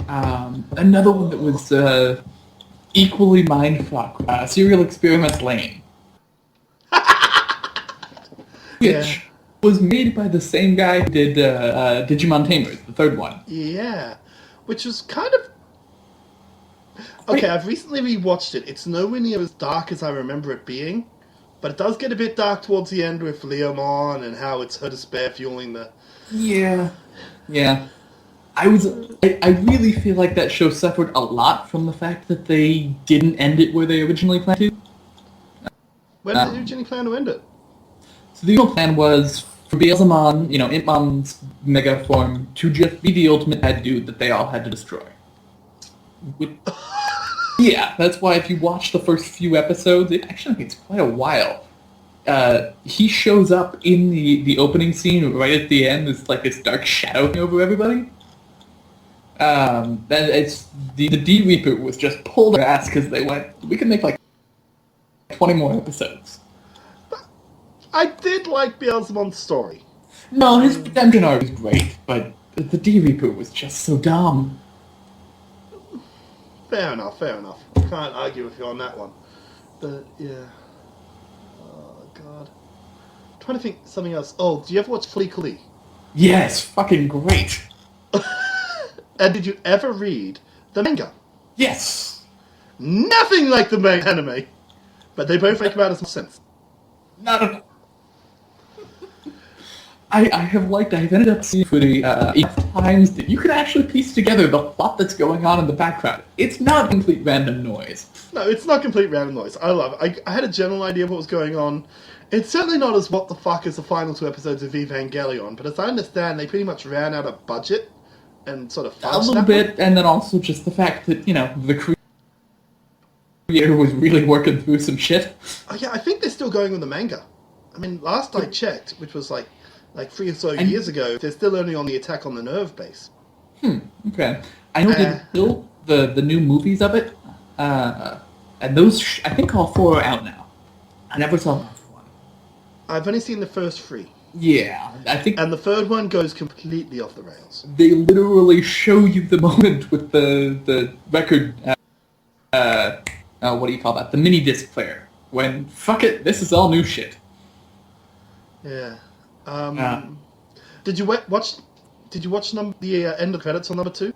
S2: Another one that was equally mindfuck, Serial Experiments Lane. Which was made by the same guy who did Digimon Tamers, the third one.
S1: Yeah, which was kind of... Okay, I've recently rewatched it. It's nowhere near as dark as I remember it being, but it does get a bit dark towards the end with Leomon and how it's her despair fueling the...
S2: Yeah. I really feel like that show suffered a lot from the fact that they didn't end it where they originally planned to.
S1: When did they originally plan to end it?
S2: So the original plan was for Beelzemon, Impmon's mega form, to just be the ultimate bad dude that they all had to destroy. Yeah, that's why if you watch the first few episodes, it actually takes quite a while. He shows up in the opening scene right at the end. There's like this dark shadow over everybody. Then it's the D Reaper was just pulled their ass because they went, we can make like 20 more episodes.
S1: I did like Beelzemon's story.
S2: No, his redemption arc was great, but the D Reaper was just so dumb.
S1: Fair enough. I can't argue with you on that one. But, yeah. Oh, God. I'm trying to think something else. Oh, do you ever watch Fleekly?
S2: Yes, fucking great.
S1: And did you ever read the manga?
S2: Yes.
S1: Nothing like the anime. But they both make about as much sense.
S2: Not at all. I've ended up seeing footage enough times that you can actually piece together the plot that's going on in the background. It's not complete random noise.
S1: No, it's not complete random noise. I love it. I had a general idea of what was going on. It's certainly not as what the fuck as the final 2 episodes of Evangelion, but as I understand, they pretty much ran out of budget and sort of
S2: a little bit, and then also just the fact that, the creator was really working through some shit.
S1: Oh yeah, I think they're still going with the manga. I mean, last I checked, which was like 3 or so years ago, they're still only on the Attack on the Nerve base.
S2: Okay. I know they built the new movies of it, and those, I think all 4 are out now. I never saw the last one.
S1: I've only seen the first 3.
S2: Yeah, I think...
S1: And the third one goes completely off the rails.
S2: They literally show you the moment with the record, what do you call that? The mini disc player. When, fuck it, this is all new shit.
S1: Yeah. Did you watch? Did you watch the end of credits on number 2?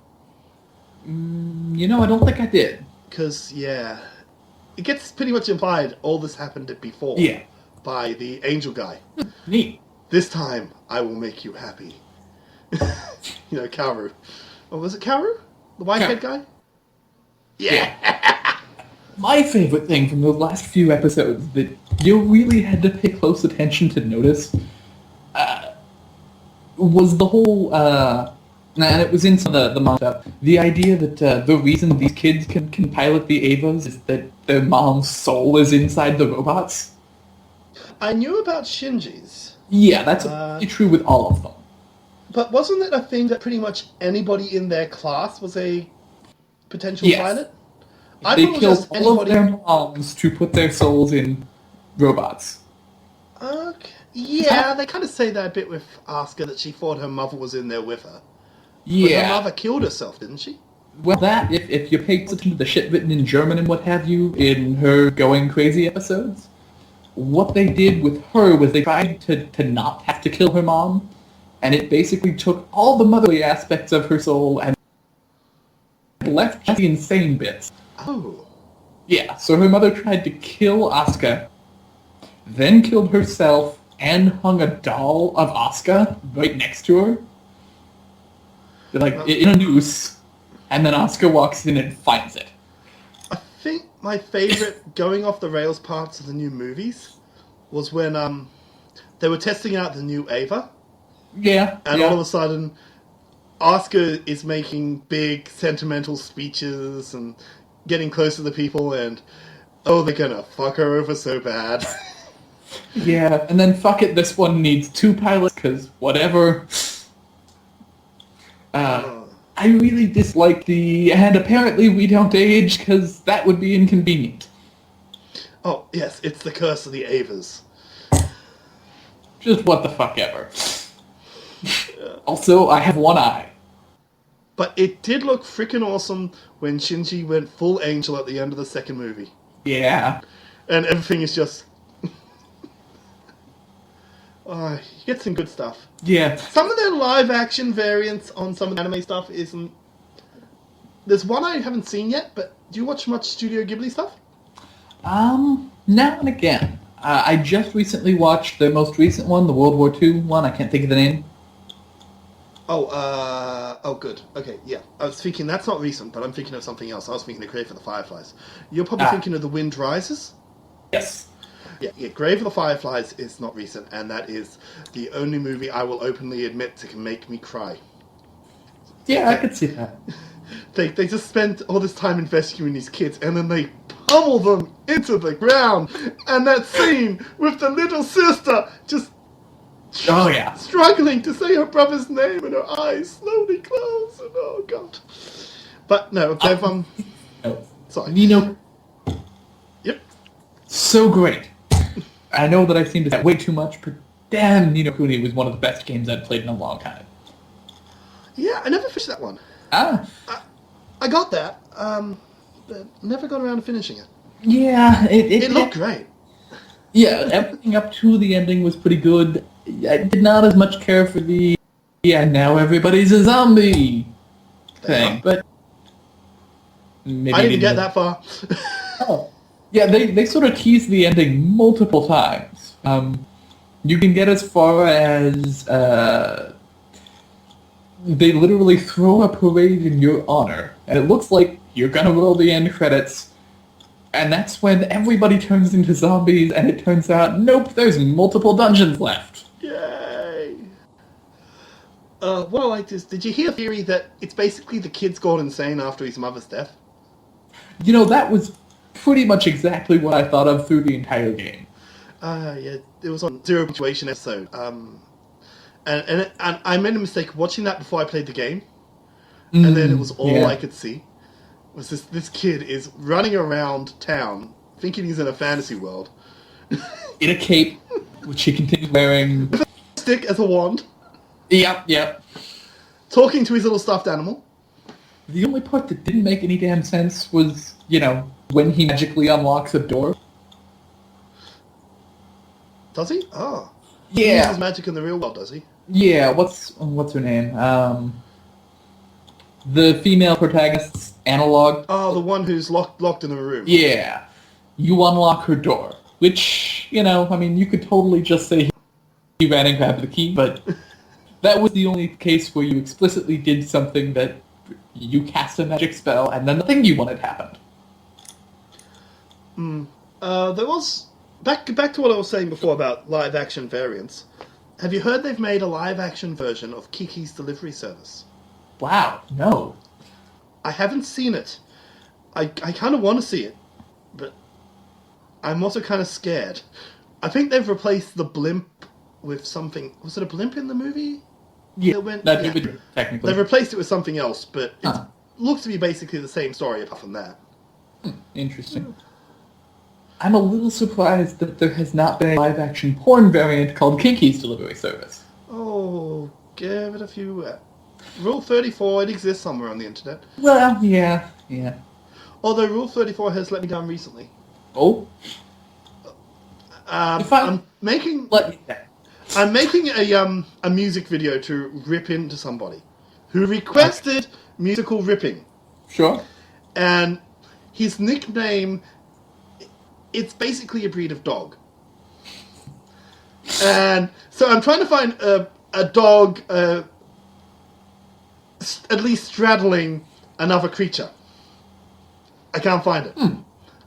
S2: I don't think I did.
S1: Because it gets pretty much implied all this happened before.
S2: Yeah.
S1: By the angel guy.
S2: Neat.
S1: This time I will make you happy. Kaoru. Oh, was it Kaoru? The white-haired guy? Yeah.
S2: My favorite thing from those last few episodes that you really had to pay close attention to notice was the whole, and it was in some of the manga, the idea that the reason these kids can pilot the Avas is that their mom's soul is inside the robots.
S1: I knew about Shinji's.
S2: Yeah, that's true with all of them.
S1: But wasn't it a thing that pretty much anybody in their class was a potential pilot?
S2: They killed all of their moms to put their souls in robots.
S1: Okay. Yeah, they kind of say that a bit with Asuka, that she thought her mother was in there with her.
S2: Yeah.
S1: But her mother killed herself, didn't she?
S2: Well, that, if you pay attention to the shit written in German and what have you, in her going crazy episodes, what they did with her was they tried to not have to kill her mom, and it basically took all the motherly aspects of her soul and left just the insane bits.
S1: Oh.
S2: Yeah, so her mother tried to kill Asuka, then killed herself, and hung a doll of Asuka right next to her. Like, in a noose, and then Asuka walks in and finds it.
S1: I think my favourite going off the rails parts of the new movies was when they were testing out the new Ava.
S2: Yeah.
S1: And all of a sudden, Asuka is making big sentimental speeches and getting close to the people, and they're gonna fuck her over so bad.
S2: Yeah, and then fuck it, this one needs 2 pilots, because whatever. I really dislike and apparently we don't age, because that would be inconvenient.
S1: Oh, yes, it's the curse of the Avas.
S2: Just what the fuck ever. Also, I have one eye.
S1: But it did look freaking awesome when Shinji went full angel at the end of the second movie.
S2: Yeah.
S1: And everything is just... you get some good stuff.
S2: Yeah.
S1: Some of their live-action variants on some of the anime stuff isn't... There's one I haven't seen yet, but do you watch much Studio Ghibli stuff?
S2: Now and again. I just recently watched the most recent one, the World War II one. I can't think of the name.
S1: Oh, good. Okay, yeah. I was thinking, that's not recent, but I'm thinking of something else. I was thinking of Grave for the Fireflies. You're probably thinking of The Wind Rises?
S2: Yes.
S1: Yeah, Grave of the Fireflies is not recent, and that is the only movie I will openly admit to can make me cry.
S2: Yeah, I could see that.
S1: They just spent all this time investing in these kids, and then they pummel them into the ground, and that scene with the little sister just struggling to say her brother's name, and her eyes slowly close, and oh god. But no, they've sorry. Yep.
S2: So great. I know that I seem to say way too much, but damn, Ni no Kuni was one of the best games I'd played in a long time.
S1: Yeah, I never finished that one. I got that, but never got around to finishing it.
S2: Yeah,
S1: it looked great.
S2: Yeah, everything up to the ending was pretty good. I did not as much care for the now everybody's a zombie thing, but maybe
S1: I didn't get that far.
S2: Oh. Yeah, they sort of tease the ending multiple times. You can get as far as they literally throw a parade in your honor, and it looks like you're gonna roll the end credits, and that's when everybody turns into zombies, and it turns out, nope, there's multiple dungeons left.
S1: Yay! What I liked is, did you hear the theory that it's basically the kid's gone insane after his mother's death?
S2: That was pretty much exactly what I thought of through the entire game.
S1: Yeah, it was on Zero Punctuation episode. And I made a mistake watching that before I played the game, and then it was all I could see. Was this kid is running around town thinking he's in a fantasy world.
S2: In a cape, which he continues wearing.
S1: With a stick as a wand.
S2: Yep.
S1: Talking to his little stuffed animal.
S2: The only part that didn't make any damn sense was, when he magically unlocks a door.
S1: Does he? Oh. He
S2: Yeah.
S1: uses magic in the real world, does he?
S2: Yeah, what's her name? The female protagonist's analog.
S1: Oh, the one who's locked in the room.
S2: Yeah. You unlock her door. Which, you could totally just say he ran and grabbed the key, but that was the only case where you explicitly did something that you cast a magic spell and then the thing you wanted happened.
S1: There was... Back to what I was saying before about live-action variants. Have you heard they've made a live-action version of Kiki's Delivery Service?
S2: Wow, no.
S1: I haven't seen it. I kind of want to see it, but I'm also kind of scared. I think they've replaced the blimp with something... Was it a blimp in the movie?
S2: Yeah, technically.
S1: They've replaced it with something else, but it looks to be basically the same story apart from that.
S2: Interesting. I'm a little surprised that there has not been a live-action porn variant called Kiki's Delivery Service.
S1: Oh, give it a few... Rule 34, it exists somewhere on the internet.
S2: Well, yeah.
S1: Although Rule 34 has let me down recently.
S2: Oh?
S1: I'm making a music video to rip into somebody who requested musical ripping.
S2: Sure.
S1: And his nickname, it's basically a breed of dog. And so I'm trying to find a dog at least straddling another creature. I can't find it.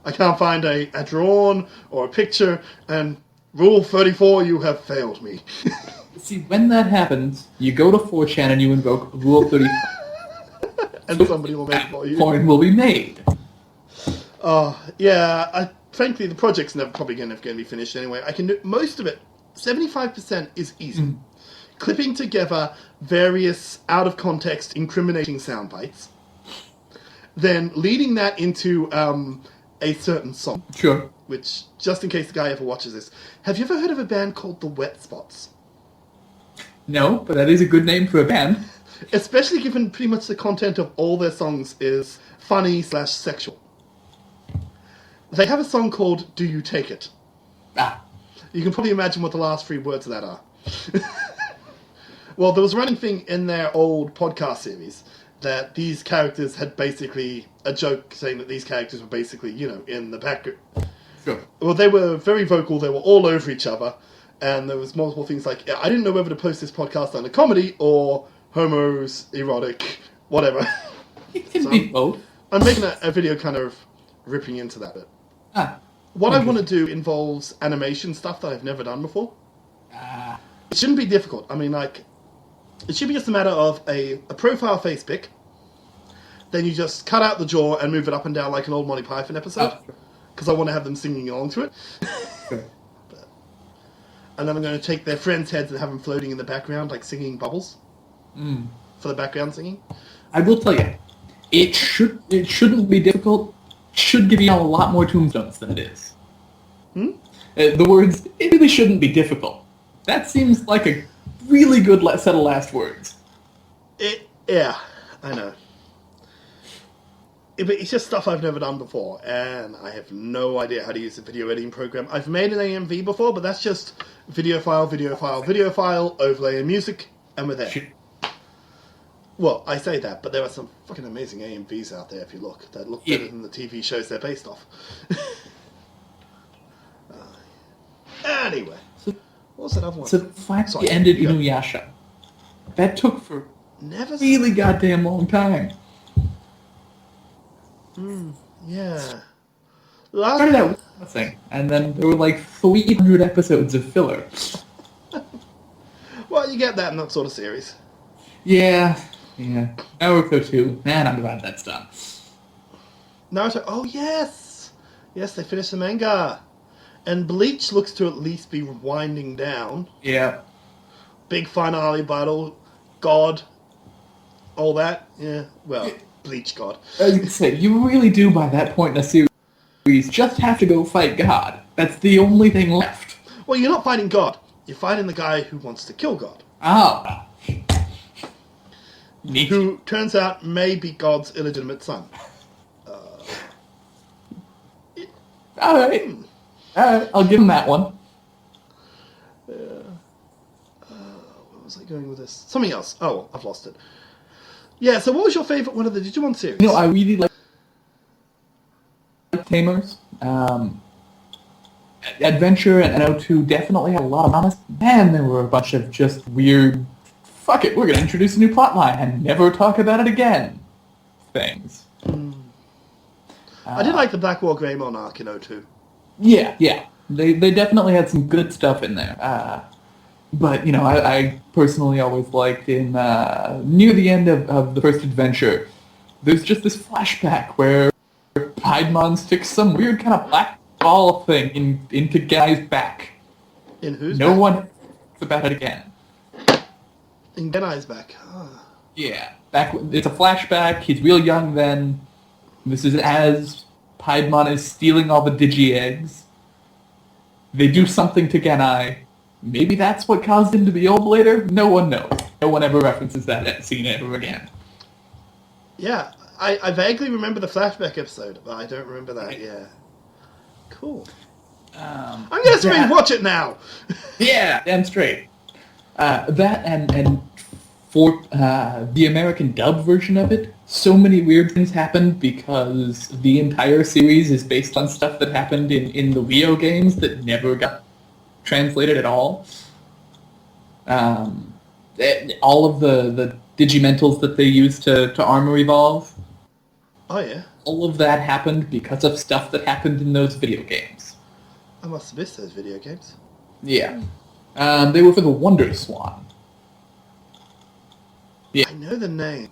S1: I can't find a drawn or a picture, and Rule 34, you have failed me.
S2: See, when that happens, you go to 4chan and you invoke Rule 34.
S1: And somebody will make it for you.
S2: Porn will be made.
S1: Frankly, the project's never probably going to be finished anyway. I can do most of it. 75% is easy. Clipping together various out-of-context incriminating sound bites, then leading that into a certain song.
S2: Sure.
S1: Which, just in case the guy ever watches this, have you ever heard of a band called the Wet Spots?
S2: No, but that is a good name for a band.
S1: Especially given pretty much the content of all their songs is funny/sexual. They have a song called Do You Take It? You can probably imagine what the last 3 words of that are. Well, there was a running thing in their old podcast series that these characters had basically a joke saying that these characters were basically, in the background.
S2: Sure.
S1: Well, they were very vocal, they were all over each other, and there was multiple things like, I didn't know whether to post this podcast on a comedy or homos, erotic, whatever.
S2: It can be both.
S1: I'm making a video kind of ripping into that bit. What I want to do involves animation stuff that I've never done before. It shouldn't be difficult. It should be just a matter of a profile face pic. Then you just cut out the jaw and move it up and down like an old Monty Python episode. Because I want to have them singing along to it.
S2: Sure.
S1: And then I'm going to take their friends' heads and have them floating in the background, like singing bubbles. For the background singing.
S2: I will tell you, it shouldn't be difficult. It should give you a lot more tombstones than it is. The words, it really shouldn't be difficult. That seems like a really good set of last words.
S1: Yeah, I know. But it's just stuff I've never done before, and I have no idea how to use a video editing program. I've made an AMV before, but that's just video file, overlay and music, and we're there. Well, I say that, but there are some fucking amazing AMVs out there if you look, that look better than the TV shows they're based off. Anyway. What was that other one?
S2: So finally ended Inuyasha. That took for really goddamn long time.
S1: Yeah.
S2: Started out with nothing, and then there were like 300 episodes of filler.
S1: Well, you get that in that sort of series.
S2: Yeah. Naruto too. Man, I'm glad that's done.
S1: Naruto, oh yes! Yes, they finished the manga. And Bleach looks to at least be winding down.
S2: Yeah.
S1: Big finale battle, God, all that. Yeah, well, Bleach God.
S2: I was going to say, you really do by that point in a series just have to go fight God. That's the only thing left.
S1: Well, you're not fighting God. You're fighting the guy who wants to kill God.
S2: Oh.
S1: Who turns out may be God's illegitimate son.
S2: Alright, I'll give him that one.
S1: going with this? Something else. Oh, I've lost it. Yeah, so what was your favourite one of the Digimon series?
S2: You know, I really like Tamers. Adventure and O2 definitely had a lot of promise. Man, there were a bunch of just weird, fuck it, we're going to introduce a new plotline and never talk about it again things.
S1: I did like the Black War Greymon arc in O2.
S2: Yeah. They definitely had some good stuff in there. But, you know, I personally always liked in near the end of the first adventure, there's just this flashback where Piedmon sticks some weird kind of black ball thing into Guy's back.
S1: In whose
S2: No
S1: back?
S2: one thinks about it again.
S1: In Genai's back.
S2: Yeah. It's a flashback. He's real young then. This is as Piedmon is stealing all the Digi-Eggs. They do something to Genai. Maybe that's what caused him to be old later? No one knows. No one ever references that scene ever again.
S1: Yeah, I vaguely remember the flashback episode, but I don't remember that, yeah. Cool. I'm going to rewatch it now!
S2: Yeah, damn straight. That and for the American dub version of it, so many weird things happened because the entire series is based on stuff that happened in the Wii games that never got translated at all. All of the Digimentals that they used to armor evolve.
S1: Oh, yeah.
S2: All of that happened because of stuff that happened in those video games.
S1: I must have missed those video games.
S2: Yeah. They were for the Wonder Swan. Yeah.
S1: I know the name.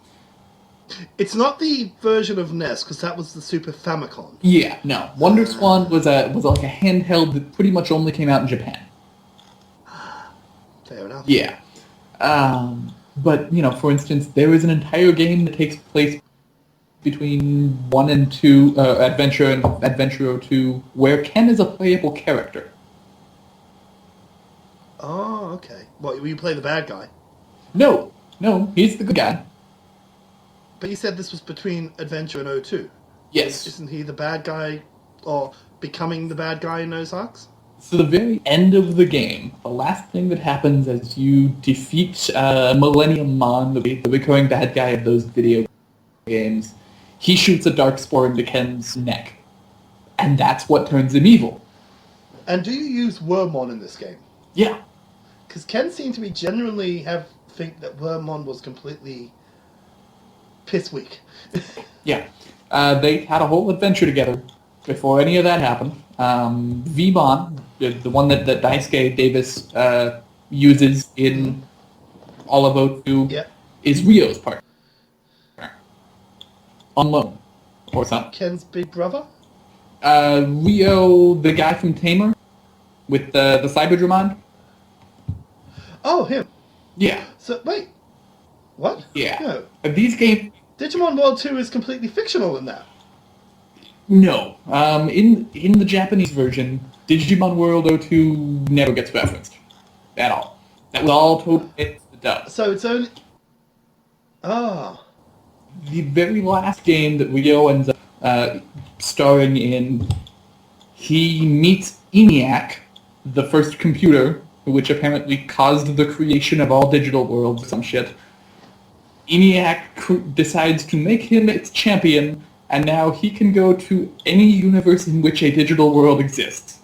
S1: It's not the version of NES, because that was the Super Famicom.
S2: Yeah, no. Wonder Swan was like a handheld that pretty much only came out in Japan.
S1: Fair enough.
S2: Yeah. But, you know, for instance, there is an entire game that takes place between 1 and 2, Adventure and Adventure 02, where Ken is a playable character.
S1: Oh, okay. What, you play the bad guy?
S2: No, he's the good guy.
S1: But you said this was between Adventure and O2.
S2: Yes.
S1: Isn't he the bad guy, or becoming the bad guy in those arcs?
S2: So the very end of the game, the last thing that happens as you defeat Millennium Mon, the recurring bad guy of those video games, he shoots a dark spore into Ken's neck. And that's what turns him evil.
S1: And do you use Wormmon in this game?
S2: Yeah.
S1: Because Ken seemed to be genuinely think that Wormmon was completely piss weak.
S2: Yeah. They had a whole adventure together before any of that happened. V-Mon, the one that Daisuke Davis uses in all of O2,
S1: Yeah.
S2: is Ryo's partner. On loan. Or something.
S1: Ken's big brother?
S2: Ryo, the guy from Tamer, with the Cyberdramon.
S1: Oh, him.
S2: Yeah.
S1: So, wait. What?
S2: Yeah.
S1: No.
S2: These games...
S1: Digimon World 2 is completely fictional in that.
S2: No. In the Japanese version, Digimon World 02 never gets referenced. At all. That was all totally the dub.
S1: So it's only... Ah.
S2: The very last game that Ryo ends up starring in, he meets ENIAC, the first computer, which apparently caused the creation of all digital worlds or some shit. ENIAC decides to make him its champion, and now he can go to any universe in which a digital world exists.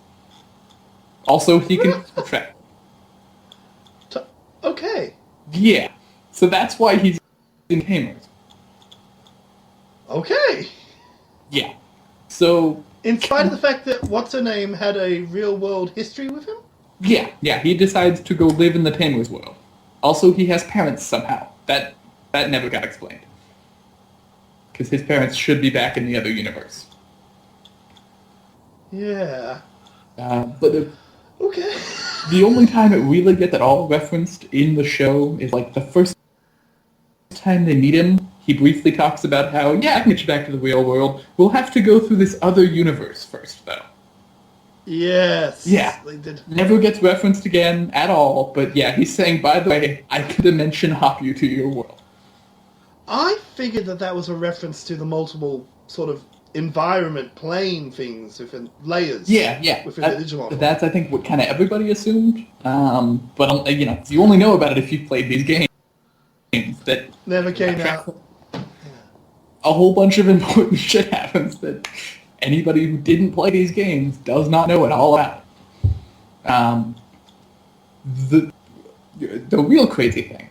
S2: Also, he can track.
S1: Okay.
S2: Yeah. So that's why he's in Tamers.
S1: Okay.
S2: Yeah. So...
S1: In spite of the fact that What's-Her-Name had a real-world history with him?
S2: Yeah, he decides to go live in the Tamers world. Also, he has parents somehow. That never got explained. Because his parents should be back in the other universe.
S1: Yeah.
S2: But
S1: Okay.
S2: the only time it really gets at all referenced in the show is like the first time they meet him, he briefly talks about how, yeah, I can get you back to the real world. We'll have to go through this other universe first, though.
S1: Yes.
S2: Yeah.
S1: They did.
S2: Never gets referenced again at all, but yeah, he's saying, by the way, I can dimension hop you to your world.
S1: I figured that was a reference to the multiple sort of environment, plane things within layers.
S2: Yeah.
S1: Within the Digimon.
S2: That's, I think, what kind of everybody assumed. But, you only know about it if you've played these games. That
S1: Never came out.
S2: A whole bunch of important shit happens that anybody who didn't play these games does not know it all about. The real crazy thing,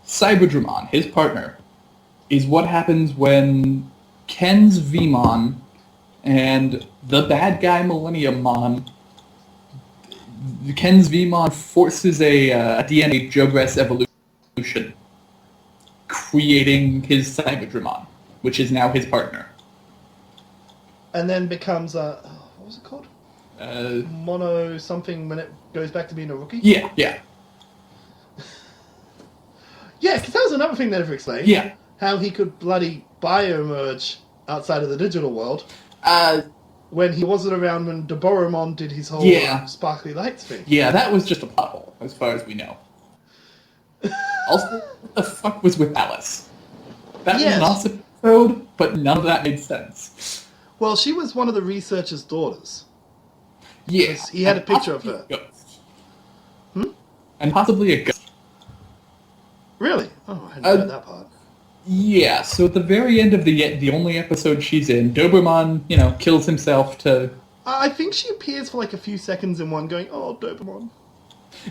S2: Cyberdramon, his partner, is what happens when Ken's Vmon and the bad guy Millenniummon, Ken's Vmon forces a DNA Jogress evolution, creating his Cyberdramon, which is now his partner.
S1: And then becomes what was it called? Mono something when it goes back to being a rookie?
S2: Yeah.
S1: Yeah, because that was another thing they never explained.
S2: Yeah.
S1: How he could bloody biomerge outside of the digital world. When he wasn't around when Deboromon did his whole sparkly lights thing.
S2: Yeah, that was just a plot hole, as far as we know. Also, what the fuck was with Alice? That was an awesome episode, but none of that made sense.
S1: Well, she was one of the researcher's daughters.
S2: Yeah.
S1: He had a picture of her.
S2: And possibly a ghost.
S1: Really? Oh, I hadn't heard that part.
S2: Yeah, so at the very end of the only episode she's in, Doberman, kills himself to...
S1: I think she appears for like a few seconds in one going, oh, Doberman.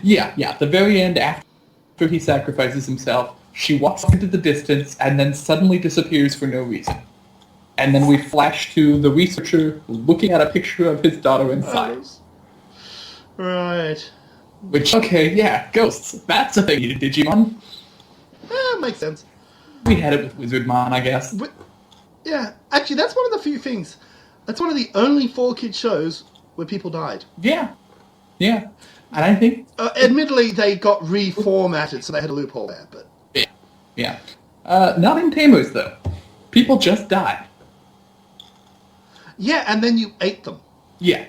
S2: Yeah, at the very end, after he sacrifices himself, she walks into the distance and then suddenly disappears for no reason. And then we flash to the researcher looking at a picture of his daughter inside.
S1: Right.
S2: Which, okay, yeah, ghosts. That's a thing, Digimon.
S1: Makes sense.
S2: We had it with Wizardmon, I guess.
S1: But, yeah, actually, that's one of the few things. That's one of the only 4-kid shows where people died.
S2: Yeah. And I think...
S1: admittedly, they got reformatted, so they had a loophole there, but...
S2: Yeah. Not in Tamers, though. People just died.
S1: Yeah, and then you ate them.
S2: Yeah.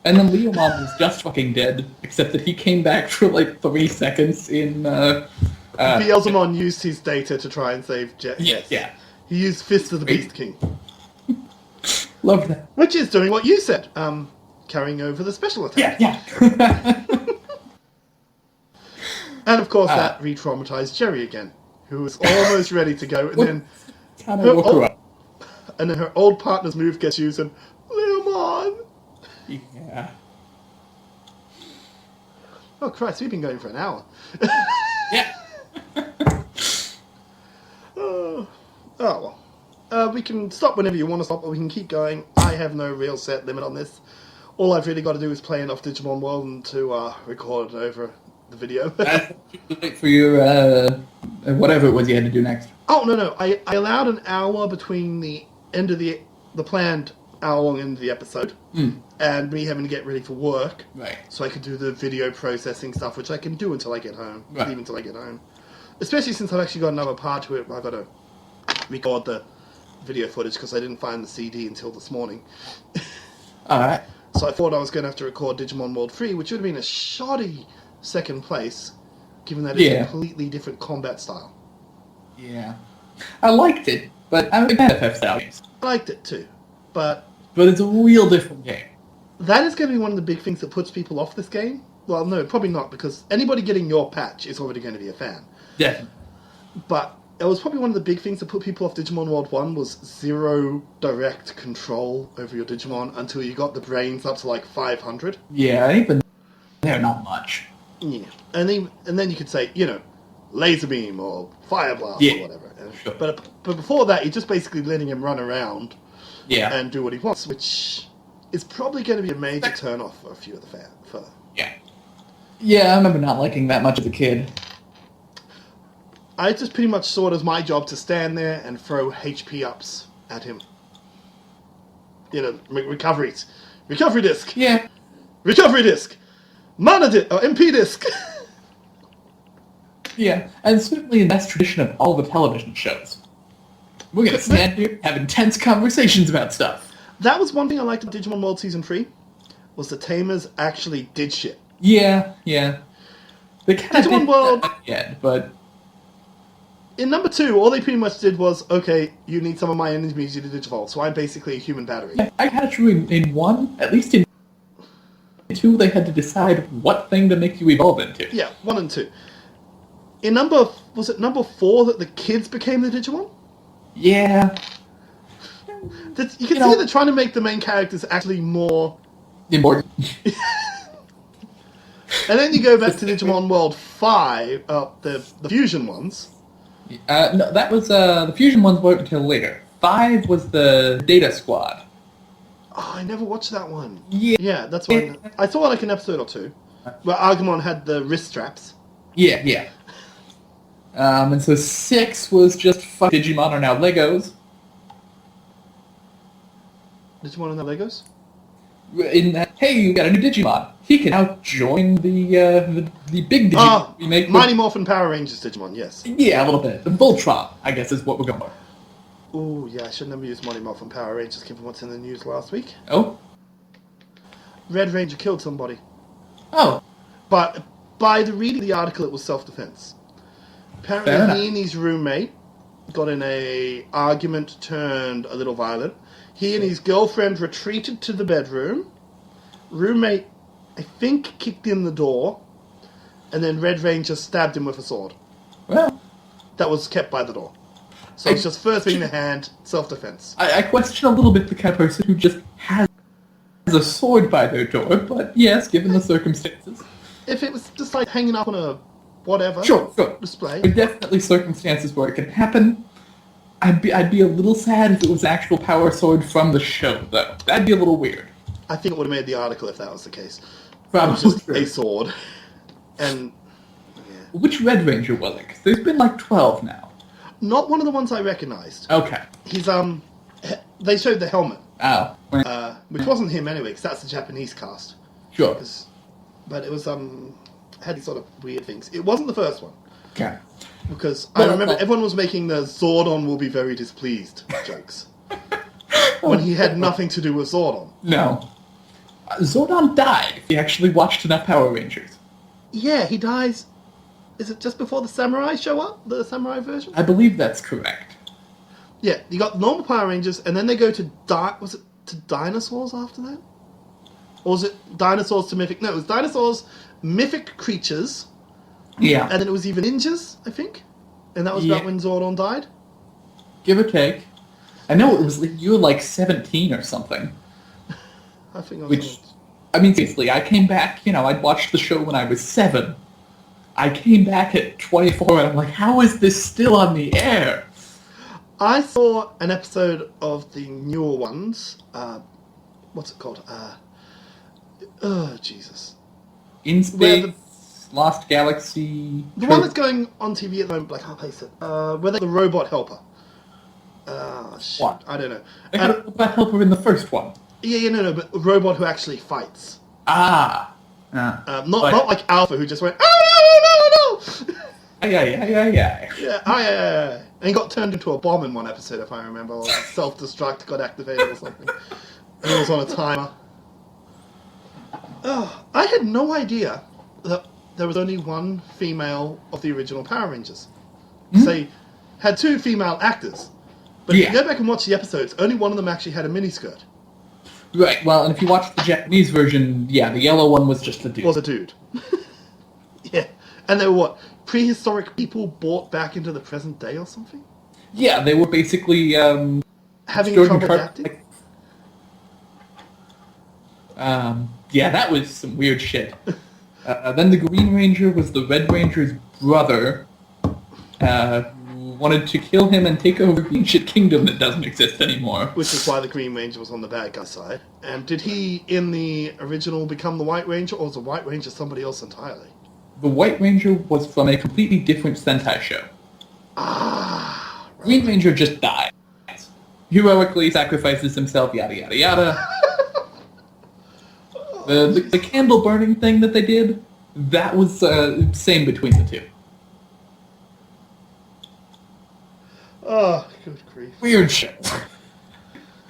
S2: And then Leomon was just fucking dead, except that he came back for like 3 seconds in...
S1: Beelzemon used his data to try and save Jet.
S2: Yeah.
S1: He used Fist of the Beast King.
S2: Love that.
S1: Which is doing what you said, carrying over the special attack.
S2: Yeah.
S1: And of course that re-traumatized Jerry again, who was almost ready to go, and then her old partner's move gets used, and Leomon!
S2: Yeah.
S1: Oh Christ, we've been going for an hour.
S2: Yeah.
S1: Oh well. We can stop whenever you want to stop, but we can keep going. I have no real set limit on this. All I've really got to do is play enough Digimon World and to record it over the video.
S2: Wait for your whatever it was you had to do next.
S1: Oh no! I allowed an hour between the end of the planned hour-long end of the episode and me having to get ready for work.
S2: Right.
S1: So I could do the video processing stuff, which I can do until I get home.
S2: Right.
S1: Even until I get home. Especially since I've actually got another part to it. I've got to record the video footage because I didn't find the CD until this morning.
S2: Alright.
S1: So I thought I was going to have to record Digimon World 3, which would have been a shoddy second place, given that it's a completely different combat style.
S2: Yeah. I liked it, but I'm a fan of FF games.
S1: I liked it too, but
S2: it's a real different game.
S1: that is going to be one of the big things that puts people off this game. Well, no, probably not, because anybody getting your patch is already going to be a fan.
S2: Definitely.
S1: But it was probably one of the big things that put people off Digimon World 1 was zero direct control over your Digimon until you got the brains up to like 500.
S2: Yeah, even they're not much.
S1: Yeah. And then you could say, laser beam or fire blast or whatever.
S2: Sure.
S1: But before that, you're just basically letting him run around and do what he wants, which is probably going to be a major turn-off for a few of the fans.
S2: Yeah. Yeah, I remember not liking that much as a kid.
S1: I just pretty much saw it as my job to stand there and throw HP ups at him. Recoveries. Recovery disc.
S2: Yeah.
S1: Recovery disc. Mana disc. Or MP disc.
S2: Yeah, and certainly in that tradition of all the television shows. We're going to stand here, have intense conversations about stuff.
S1: That was one thing I liked in Digimon World Season 3, was the Tamers actually did shit.
S2: Yeah. They kind of
S1: Digimon World...
S2: Yeah, but...
S1: In number 2, all they pretty much did was, okay, you need some of my energy to digivolve, so I'm basically a human battery.
S2: I had it true in 1, at least in 2, they had to decide what thing to make you evolve into.
S1: Yeah, 1 and 2. In was it number 4 that the kids became the Digimon?
S2: Yeah.
S1: You can see they're trying to make the main characters actually more
S2: important.
S1: And then you go back to Digimon World 5, the fusion ones.
S2: No, that was, the fusion ones weren't until later. 5 was the Data Squad.
S1: Oh, I never watched that one.
S2: Yeah.
S1: Yeah, that's why I saw like an episode or 2, where Agumon had the wrist straps.
S2: Yeah. And so 6 was just fuck Digimon are now Legos.
S1: Digimon and the Legos?
S2: In that, hey, you got a new Digimon. He can now join the big Digimon we make.
S1: Mighty Morphin Power Rangers Digimon, yes.
S2: Yeah, a little bit. The Voltron, I guess, is what we're going for.
S1: Oh, yeah, I should never use Mighty Morphin Power Rangers given what's in the news last week.
S2: Oh?
S1: Red Ranger killed somebody.
S2: Oh.
S1: But by the reading of the article, it was self-defense. Apparently, he and his roommate got in a argument turned a little violent. He and his girlfriend retreated to the bedroom. Roommate, I think, kicked in the door. And then Red Ranger stabbed him with a sword.
S2: Well.
S1: That was kept by the door. So it's just first thing in the hand, self-defense.
S2: I question a little bit the kind of person who just has a sword by their door, but yes, given the circumstances.
S1: If it was just like hanging up on a whatever
S2: Sure.
S1: display.
S2: There are definitely circumstances where it can happen. I'd be a little sad if it was an actual power sword from the show, though. That'd be a little weird.
S1: I think it would have made the article if that was the case.
S2: Probably
S1: it was just
S2: true.
S1: a sword. And
S2: Which Red Ranger was it? 'Cause there's been like 12 now.
S1: not one of the ones I recognised.
S2: Okay.
S1: He's they showed the helmet,
S2: Oh.
S1: which wasn't him anyway, because that's the Japanese cast.
S2: Sure.
S1: But it was had these sort of weird things. It wasn't the first one.
S2: Okay.
S1: Because I remember everyone was making the Zordon will be very displeased jokes. When he had nothing to do with Zordon.
S2: No. Zordon died if he actually watched enough Power Rangers.
S1: Yeah, he dies. Is it just before the samurai show up? The samurai version?
S2: I believe that's correct.
S1: Yeah, you got normal Power Rangers, and then they go to was it to dinosaurs after that? Or was it dinosaurs to mythic? No, it was dinosaurs, mythic creatures.
S2: Yeah.
S1: And then it was even ninjas, I think. And that was about when Zordon died.
S2: Give or take. I know it was you were like 17 or something.
S1: I think I was.
S2: I mean, seriously, I came back, I'd watched the show when I was 7. I came back at 24 and I'm like, how is this still on the air?
S1: I saw an episode of the newer ones. What's it called? Oh, Jesus.
S2: In Space, Lost Galaxy...
S1: The one that's going on TV at the moment, like, how place it? Where they're the robot helper. Shit.
S2: What?
S1: I don't know.
S2: They had a robot helper in the first one.
S1: No, but a robot who actually fights.
S2: Not
S1: like Alpha, who just went, oh, no.
S2: Yeah.
S1: And he got turned into a bomb in one episode, if I remember. Or self-destruct got activated or something. And he was on a timer. Oh, I had no idea that there was only one female of the original Power Rangers. They had 2 female actors. But if you go back and watch the episodes, only one of them actually had a miniskirt.
S2: Right, well, and if you watch the Japanese version, the yellow one was just a dude.
S1: Was a dude. Yeah. And they were what? Prehistoric people brought back into the present day or something?
S2: Yeah, they were basically,
S1: having trouble adapting?
S2: That was some weird shit. Then the Green Ranger was the Red Ranger's brother, wanted to kill him and take over the ancient kingdom that doesn't exist anymore.
S1: Which is why the Green Ranger was on the bad guy side. And did he, in the original, become the White Ranger, or was the White Ranger somebody else entirely?
S2: The White Ranger was from a completely different Sentai show.
S1: Right.
S2: Green Ranger just dies. Heroically sacrifices himself, yada yada yada. The candle burning thing that they did, that was same between the 2.
S1: Oh, good grief.
S2: Weird shit.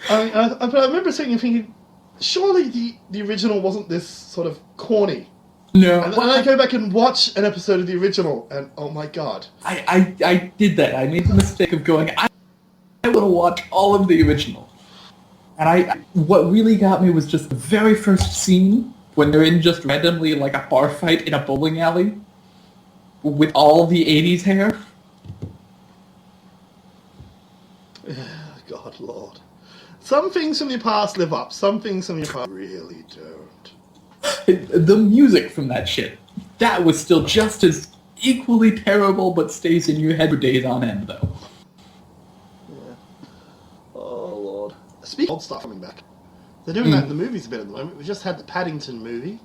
S1: I remember sitting and thinking, surely the original wasn't this sort of corny
S2: No.
S1: And then I go back and watch an episode of the original, and oh my god.
S2: I did that. I made the mistake of going, I want to watch all of the original. And what really got me was just the very first scene when they're in just randomly like a bar fight in a bowling alley with all the 80s hair.
S1: God, Lord. Some things from your past live up. Some things from your past really don't.
S2: The music from that shit, that was still just as equally terrible, but stays in your head for days on end, though.
S1: Yeah. Oh, Lord. Speaking of old stuff coming back, they're doing that in the movies a bit at the moment. We just had the Paddington movie.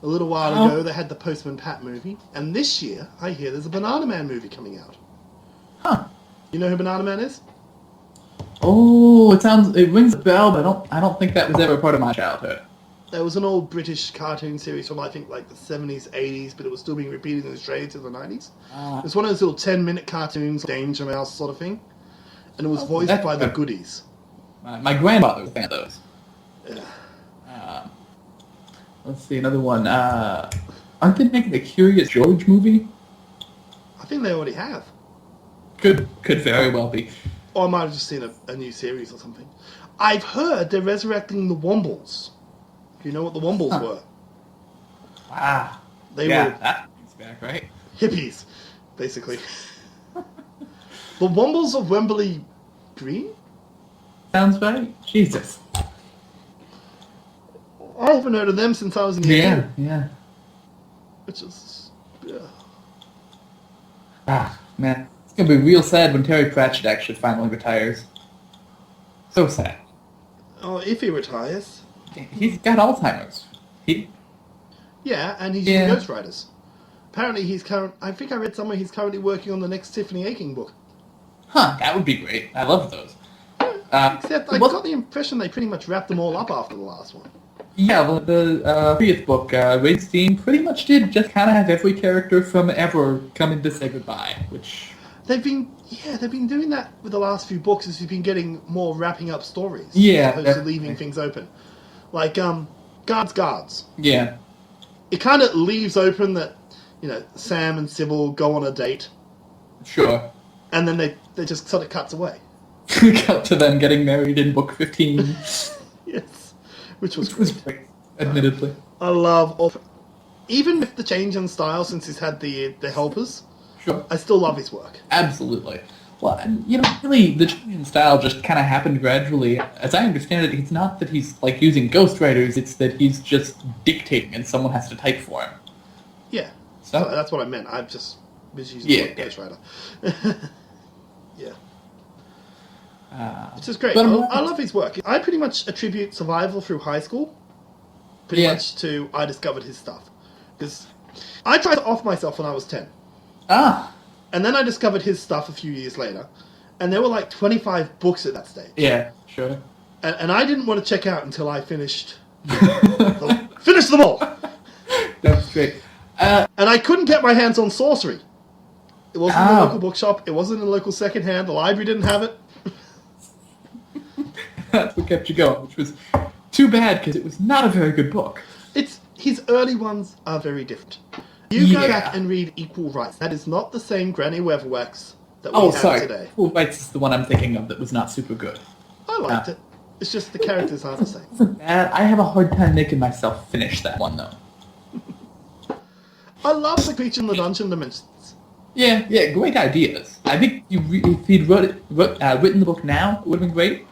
S1: A little while ago, they had the Postman Pat movie. And this year, I hear there's a Banana Man movie coming out.
S2: Huh.
S1: You know who Banana Man is?
S2: Oh, it rings a bell, but I don't think that was ever part of my childhood.
S1: There was an old British cartoon series from, I think, like the 70s, 80s, but it was still being repeated in Australia to the 90s. It was one of those little 10-minute cartoons, Danger Mouse sort of thing. And it was voiced by the Goodies.
S2: My grandfather was a fan of those.
S1: Yeah.
S2: Let's see, another one. Aren't they making a Curious George movie?
S1: I think they already have.
S2: Could very well be.
S1: Or I might have just seen a new series or something. I've heard they're resurrecting the Wombles. Do you know what the Wombles were?
S2: Ah.
S1: They were
S2: that brings back, right?
S1: hippies, basically. The Wombles of Wembley Green?
S2: Sounds right. Jesus.
S1: I haven't heard of them since I was in year two.
S2: Yeah.
S1: Which is... yeah.
S2: Ah, man. It's going to be real sad when Terry Pratchett actually finally retires. So sad.
S1: Oh, if he retires.
S2: He's got Alzheimer's.
S1: Yeah, and he's using ghostwriters. Apparently I think I read somewhere he's currently working on the next Tiffany Aching book.
S2: Huh, that would be great. I love those.
S1: Except I got the impression they pretty much wrapped them all up after the last one.
S2: Yeah, well, the 30th book, Rainstein pretty much did just kind of have every character from ever come in to say goodbye, which...
S1: They've been doing that with the last few books as we've been getting more wrapping up stories.
S2: Yeah.
S1: As opposed to leaving things open. Like, Guards.
S2: Yeah.
S1: It kind of leaves open that, Sam and Sybil go on a date.
S2: Sure.
S1: And then they just sort of cuts away.
S2: Cut to them getting married in book 15.
S1: Yes. Which was
S2: great, admittedly.
S1: I love... Even with the change in style since he's had the helpers,
S2: Sure.
S1: I still love his work.
S2: Absolutely. Well, and, really, the change in style just kind of happened gradually. As I understand it, it's not that he's, using ghostwriters, it's that he's just dictating and someone has to type for him.
S1: Yeah.
S2: So
S1: that's what I meant. I just was using the word ghostwriter. Yeah. Which is great. I love his work. I pretty much attribute Survival through high school pretty much to I discovered his stuff. Because I tried to off myself when I was 10.
S2: Ah.
S1: And then I discovered his stuff a few years later. And there were 25 books at that stage.
S2: Yeah, sure.
S1: And I didn't want to check out until I finished finished them all.
S2: That's great.
S1: And I couldn't get my hands on Sorcery. It wasn't in the local bookshop. It wasn't in the local secondhand. The library didn't have it.
S2: That's what kept you going, which was too bad because it was not a very good book.
S1: His early ones are very different. You go back and read Equal Rights. That is not the same Granny Weatherwax that we have today.
S2: Equal Rights is the one I'm thinking of that was not super good.
S1: I liked it. It's just the characters aren't the same.
S2: I have a hard time making myself finish that one, though.
S1: I love the Creature in the Dungeon dimensions.
S2: Yeah, great ideas. I think if he'd written the book now, it would have been great.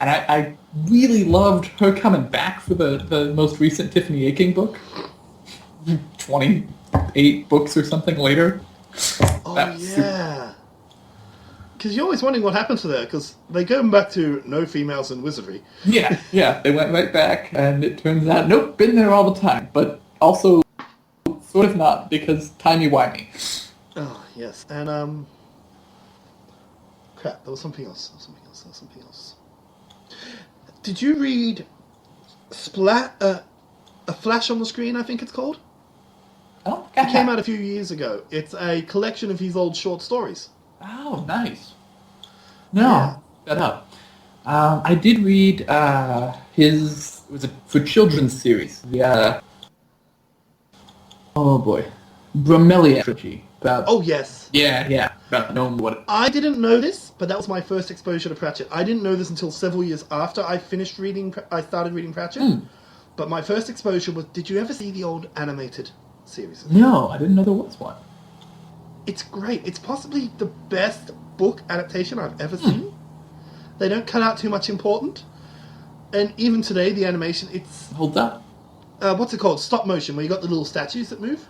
S2: And I really loved her coming back for the most recent Tiffany Aching book. 28 books or something later.
S1: Oh, yeah. Because you're always wondering what happened to that, because they go back to no females in wizardry.
S2: Yeah, they went right back, and it turns out, nope, been there all the time. But also, sort of not, because timey-wimey.
S1: Oh, yes. And, crap, there was something else. Did you read A Flash on the Screen, I think it's called?
S2: Oh,
S1: it came out a few years ago. It's a collection of his old short stories.
S2: Oh, nice. No, shut up. I did read it was for children's series. Oh boy. Bromelia trilogy. About,
S1: Oh, yes.
S2: yeah. About knowing what.
S1: I didn't know this, but that was my first exposure to Pratchett. I didn't know this until several years after I started reading Pratchett. But my first exposure was, did you ever see the old animated series?
S2: No, I didn't know there was one.
S1: It's great. It's possibly the best book adaptation I've ever seen. They don't cut out too much important. And even today, the animation, it's...
S2: Hold up.
S1: what's it called? Stop motion, where you got the little statues that move.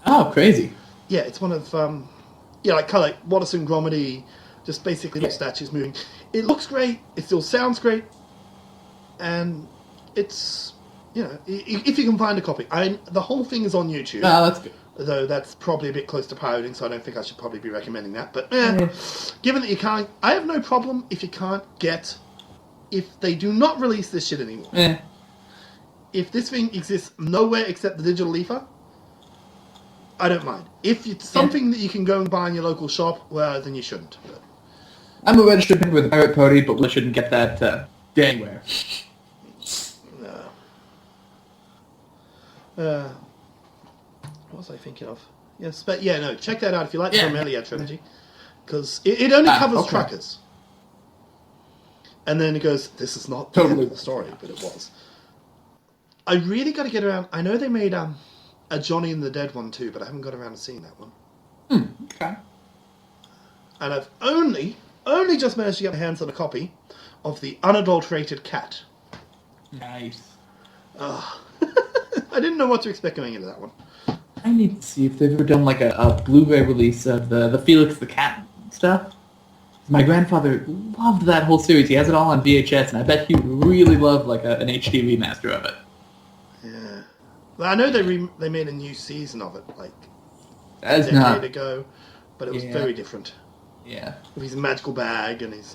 S2: Oh, crazy.
S1: Yeah, it's one of... like kind of like Watterson Gromedy, just basically little statues moving. It looks great. It still sounds great. And it's... if you can find a copy. The whole thing is on YouTube.
S2: Oh, that's good.
S1: Though that's probably a bit close to pirating, so I don't think I should probably be recommending that. But given that you can't... I have no problem if you can't get... If they do not release this shit anymore. If this thing exists nowhere except the digital leafer, I don't mind. If it's something that you can go and buy in your local shop, well, then you shouldn't. But...
S2: I'm a registered member with the Pirate Party, but we shouldn't get that anywhere.
S1: No. What was I thinking of? Yes, but check that out if you like the Bromelia trilogy. Because it only covers truckers. And then it goes, this is not totally the story, but it was. I really got to get around... I know they made a Johnny and the Dead one too, but I haven't got around to seeing that one.
S2: Okay.
S1: And I've only just managed to get my hands on a copy of The Unadulterated Cat.
S2: Nice.
S1: I didn't know what to expect going into that one.
S2: I need to see if they've ever done like a Blu-ray release of the Felix the Cat stuff. My grandfather loved that whole series. He has it all on VHS, and I bet he would really love like an HD remaster of it.
S1: Yeah. Well, I know they made a new season of it, like
S2: That's
S1: a decade ago, but it was very different.
S2: Yeah.
S1: With his magical bag and his...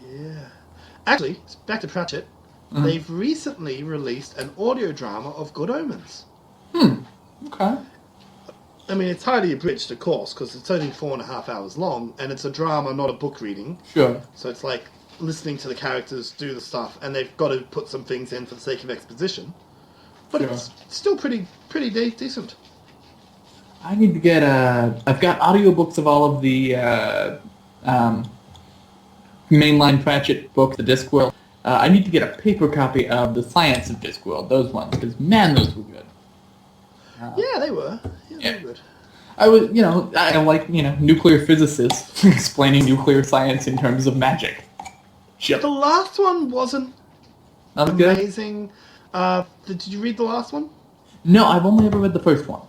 S1: yeah. Actually, back to Pratchett. They've recently released an audio drama of Good Omens.
S2: Okay.
S1: I mean, it's highly abridged, of course, because it's only 4.5 hours long, and it's a drama, not a book reading.
S2: Sure.
S1: So it's like listening to the characters do the stuff, and they've got to put some things in for the sake of exposition. But it's still pretty decent.
S2: I need to get I've got audiobooks of all of the mainline Pratchett books, the Discworld. I need to get a paper copy of The Science of Discworld, those ones, because man, those were good.
S1: Yeah, they were. They were good.
S2: I was, I like, nuclear physicists explaining nuclear science in terms of magic. Shit.
S1: The last one wasn't amazing. Did you read the last one?
S2: No, I've only ever read the first one.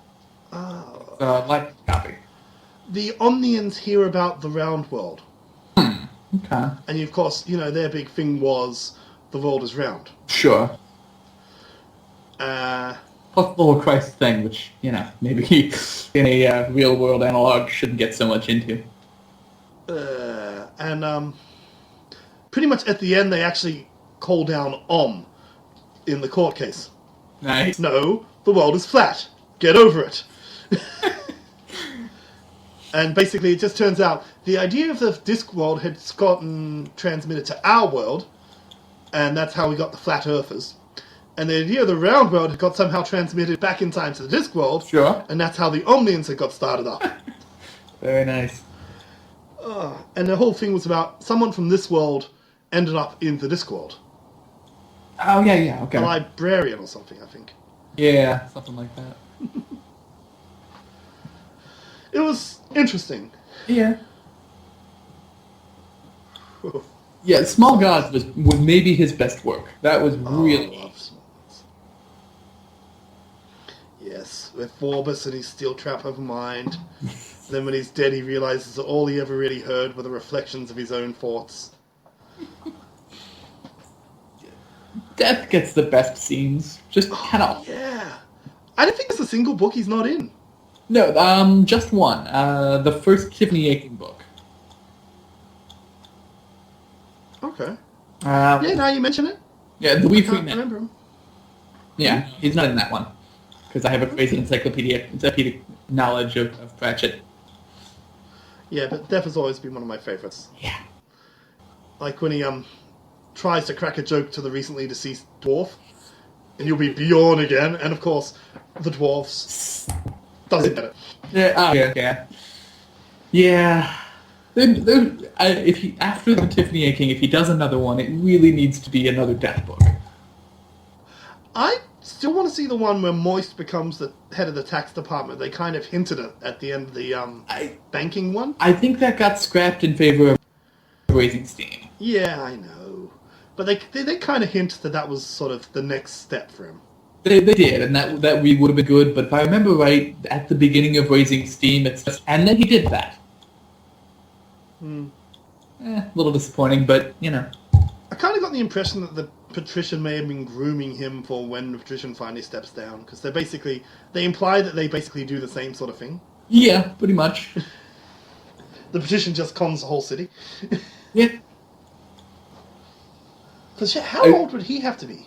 S1: Oh.
S2: I'd like a copy.
S1: The Omnians hear about the round world.
S2: Okay.
S1: And of course, their big thing was the world is round.
S2: Sure. Plus the whole Christ thing, which, maybe in a real-world analog shouldn't get so much into.
S1: And pretty much at the end, they actually call down Om in the court case.
S2: Nice.
S1: No, the world is flat. Get over it. And basically, it just turns out the idea of the disc world had gotten transmitted to our world, and that's how we got the flat earthers. And the idea of the round world had got somehow transmitted back in time to the disc world.
S2: Sure.
S1: And that's how the Omnians had got started up.
S2: Very nice.
S1: And the whole thing was about someone from this world ended up in the disc world.
S2: Oh, yeah, okay.
S1: A librarian or something, I think.
S2: Yeah, something like that.
S1: It was interesting.
S2: Yeah. Yeah, Small Gods was maybe his best work. That was really...
S1: I love Small Gods. Yes, with Vorbis and his steel trap of mind. Then when he's dead, he realizes that all he ever really heard were the reflections of his own thoughts.
S2: Death gets the best scenes. Just kind of...
S1: Yeah. I don't think there's a single book he's not in.
S2: No, just one. The first Tiffany Aching book.
S1: Okay. Yeah, now you mention it.
S2: Yeah, the Wee
S1: I
S2: Free
S1: can't
S2: Man.
S1: remember him.
S2: Yeah, he's not in that one. Because I have a crazy encyclopedic knowledge of Pratchett.
S1: Yeah, but Death has always been one of my favourites.
S2: Yeah.
S1: Like when he tries to crack a joke to the recently deceased dwarf, and you'll be Bjorn again, and of course, the dwarves. Does it better.
S2: Yeah. If he, after the Tiffany A. King, if he does another one, it really needs to be another death book.
S1: I still want to see the one where Moist becomes the head of the tax department. They kind of hinted it at the end of the banking one.
S2: I think that got scrapped in favor of Raising Steam.
S1: Yeah, I know. But they kind of hint that was sort of the next step for him.
S2: They did, and that we would have been good. But if I remember right, at the beginning of Raising Steam, it's just, and then he did that. A little disappointing, but, you know.
S1: I kind of got the impression that the patrician may have been grooming him for when the patrician finally steps down, because they imply that they basically do the same sort of thing.
S2: Yeah, pretty much.
S1: The patrician just cons the whole city.
S2: Yeah.
S1: Because how old would he have to be?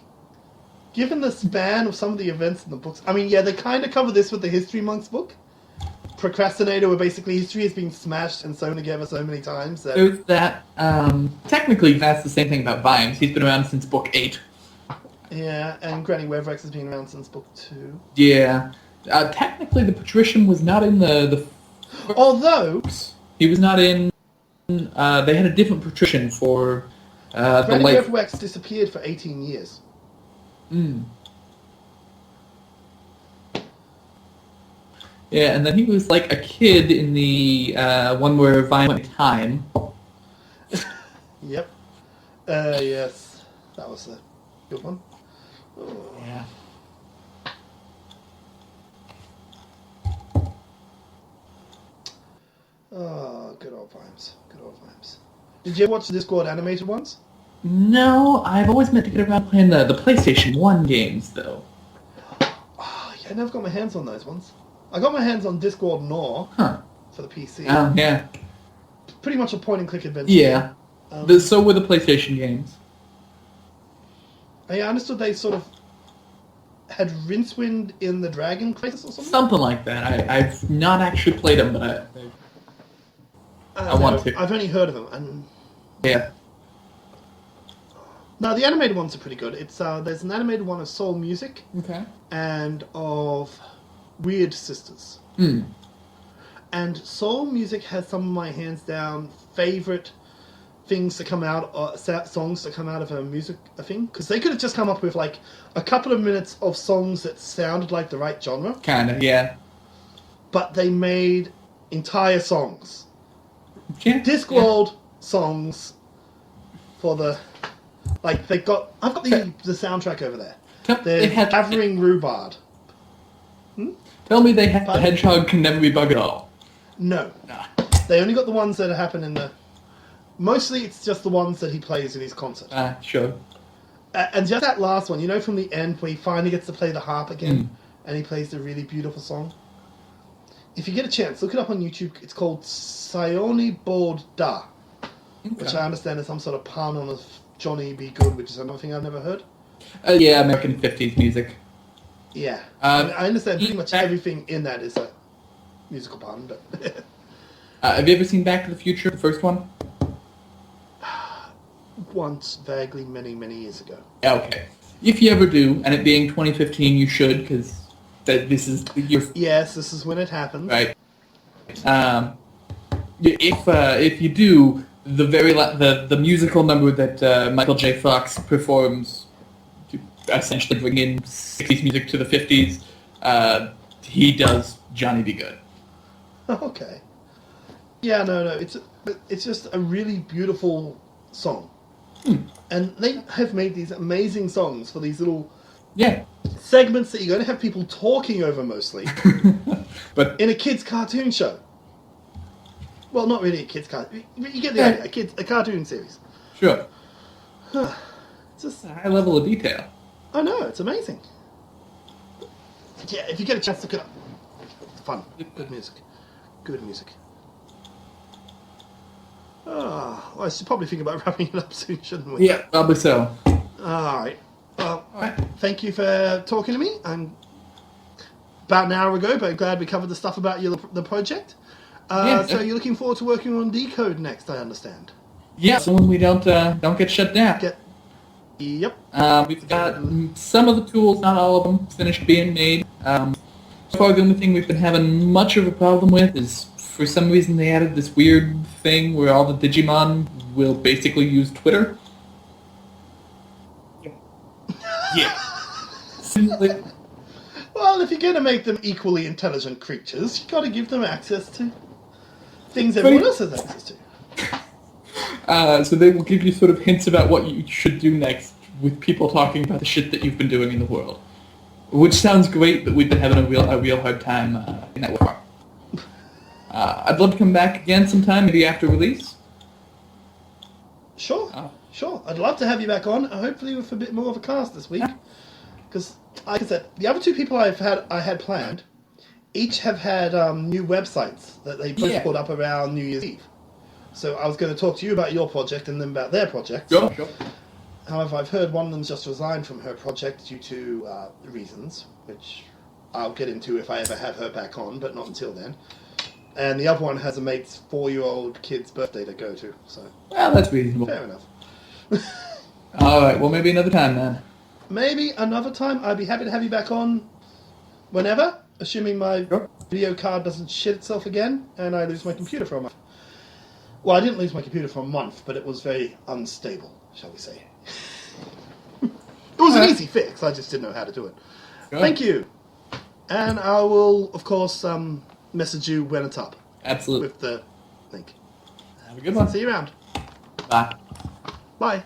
S1: Given the span of some of the events in the books. I mean, yeah, they kind of cover this with the History Monks book. Procrastinator, where basically history has been smashed and sewn together so many times that...
S2: There's that. Technically, that's the same thing about Vimes. He's been around since book 8.
S1: Yeah, and Granny Wevrex has been around since book 2.
S2: Yeah. Technically, the patrician was not in the
S1: Although...
S2: He was not in... they had a different patrician for the
S1: Granny
S2: late...
S1: Wevrex disappeared for 18 years.
S2: Yeah, and then he was like a kid in the one where Vine went time.
S1: Yep. Yes. That was a good one. Oh.
S2: Yeah.
S1: Oh, good old Vimes. Good old Vimes. Did you ever watch the Discord animated ones?
S2: No, I've always meant to get around playing the PlayStation 1 games, though.
S1: Oh, yeah, I never got my hands on those ones. I got my hands on Discord Gnaw for the PC.
S2: Oh, yeah.
S1: Pretty much a point-and-click adventure.
S2: Yeah. So were the PlayStation games.
S1: I understood they sort of had Rincewind in the Dragon Crisis or something?
S2: Something like that. I've not actually played them, but I want to.
S1: I've only heard of them. And
S2: yeah.
S1: No, the animated ones are pretty good. It's there's an animated one of Soul Music and of Weird Sisters. And Soul Music has some of my hands down favorite things to come out, songs that come out of a thing, because they could have just come up with like a couple of minutes of songs that sounded like the right genre.
S2: Kind of, yeah.
S1: But they made entire songs.
S2: Yeah.
S1: Discworld songs for the... Like, I've got the soundtrack over there. They're Cavering Rhubarb.
S2: Tell me the hedgehog can never be bug at all.
S1: No.
S2: Nah.
S1: They only got the ones that happen in the... Mostly it's just the ones that he plays in his concert.
S2: Sure.
S1: And just that last one, you know, from the end where he finally gets to play the harp again, and he plays the really beautiful song. If you get a chance, look it up on YouTube. It's called Sione Board Da, which I understand is some sort of pun on Johnny Be Good, which is another thing I've never heard.
S2: Yeah, American 50s music.
S1: Yeah. I understand pretty much everything in that is a musical pun, but...
S2: have you ever seen Back to the Future, the first one?
S1: Once, vaguely, many, many years ago.
S2: Okay. If you ever do, and it being 2015, you should, because this is your...
S1: Yes, this is when it happens.
S2: Right. If you do, the musical number that Michael J. Fox performs to essentially bring in 60s music to the 50s, he does Johnny Be Good.
S1: Okay. Yeah, no, it's just a really beautiful song. And they have made these amazing songs for these little segments that you're going to have people talking over mostly, but in a kids' cartoon show. Well, not really a kids' cartoon. You get the idea. A cartoon series.
S2: Sure.
S1: It's just
S2: a high level of detail.
S1: I know, it's amazing. Yeah, if you get a chance, look it up. It's fun. Good music. Good music. Oh, well, I should probably think about wrapping it up soon, shouldn't we?
S2: Yeah, probably so.
S1: Alright. Well, thank you for talking to me. I'm about an hour ago, but I'm glad we covered the stuff about the project. So you're looking forward to working on Decode next, I understand.
S2: Yeah, so when we don't get shut down.
S1: Yep.
S2: We've got some of the tools, not all of them, finished being made. So far, the only thing we've been having much of a problem with is, for some reason, they added this weird thing where all the Digimon will basically use Twitter. Yeah. Seriously.
S1: Well, if you're going to make them equally intelligent creatures, you've got to give them access to things everyone else has access to.
S2: So they will give you sort of hints about what you should do next with people talking about the shit that you've been doing in the world. Which sounds great, but we've been having a real hard time in that way. I'd love to come back again sometime, maybe after release.
S1: Sure. I'd love to have you back on, hopefully with a bit more of a cast this week. Because, like I said, the other two people I had planned, each have had new websites that they both put up around New Year's Eve. So I was going to talk to you about your project and then about their project.
S2: Sure.
S1: However, I've heard one of them's just resigned from her project due to reasons, which I'll get into if I ever have her back on, but not until then. And the other one has a mate's 4-year-old kid's birthday to go to, so...
S2: Well, that's reasonable.
S1: Fair enough.
S2: Alright, well, maybe another time, then.
S1: Maybe another time. I'd be happy to have you back on whenever, assuming my video card doesn't shit itself again, and I lose my computer for a month. Well, I didn't lose my computer for a month, but it was very unstable, shall we say. It was an easy fix, I just didn't know how to do it. Sure. Thank you. And I will, of course, message you when it's up.
S2: Absolutely.
S1: With the link.
S2: Have a good one.
S1: See you around.
S2: Bye.
S1: Bye.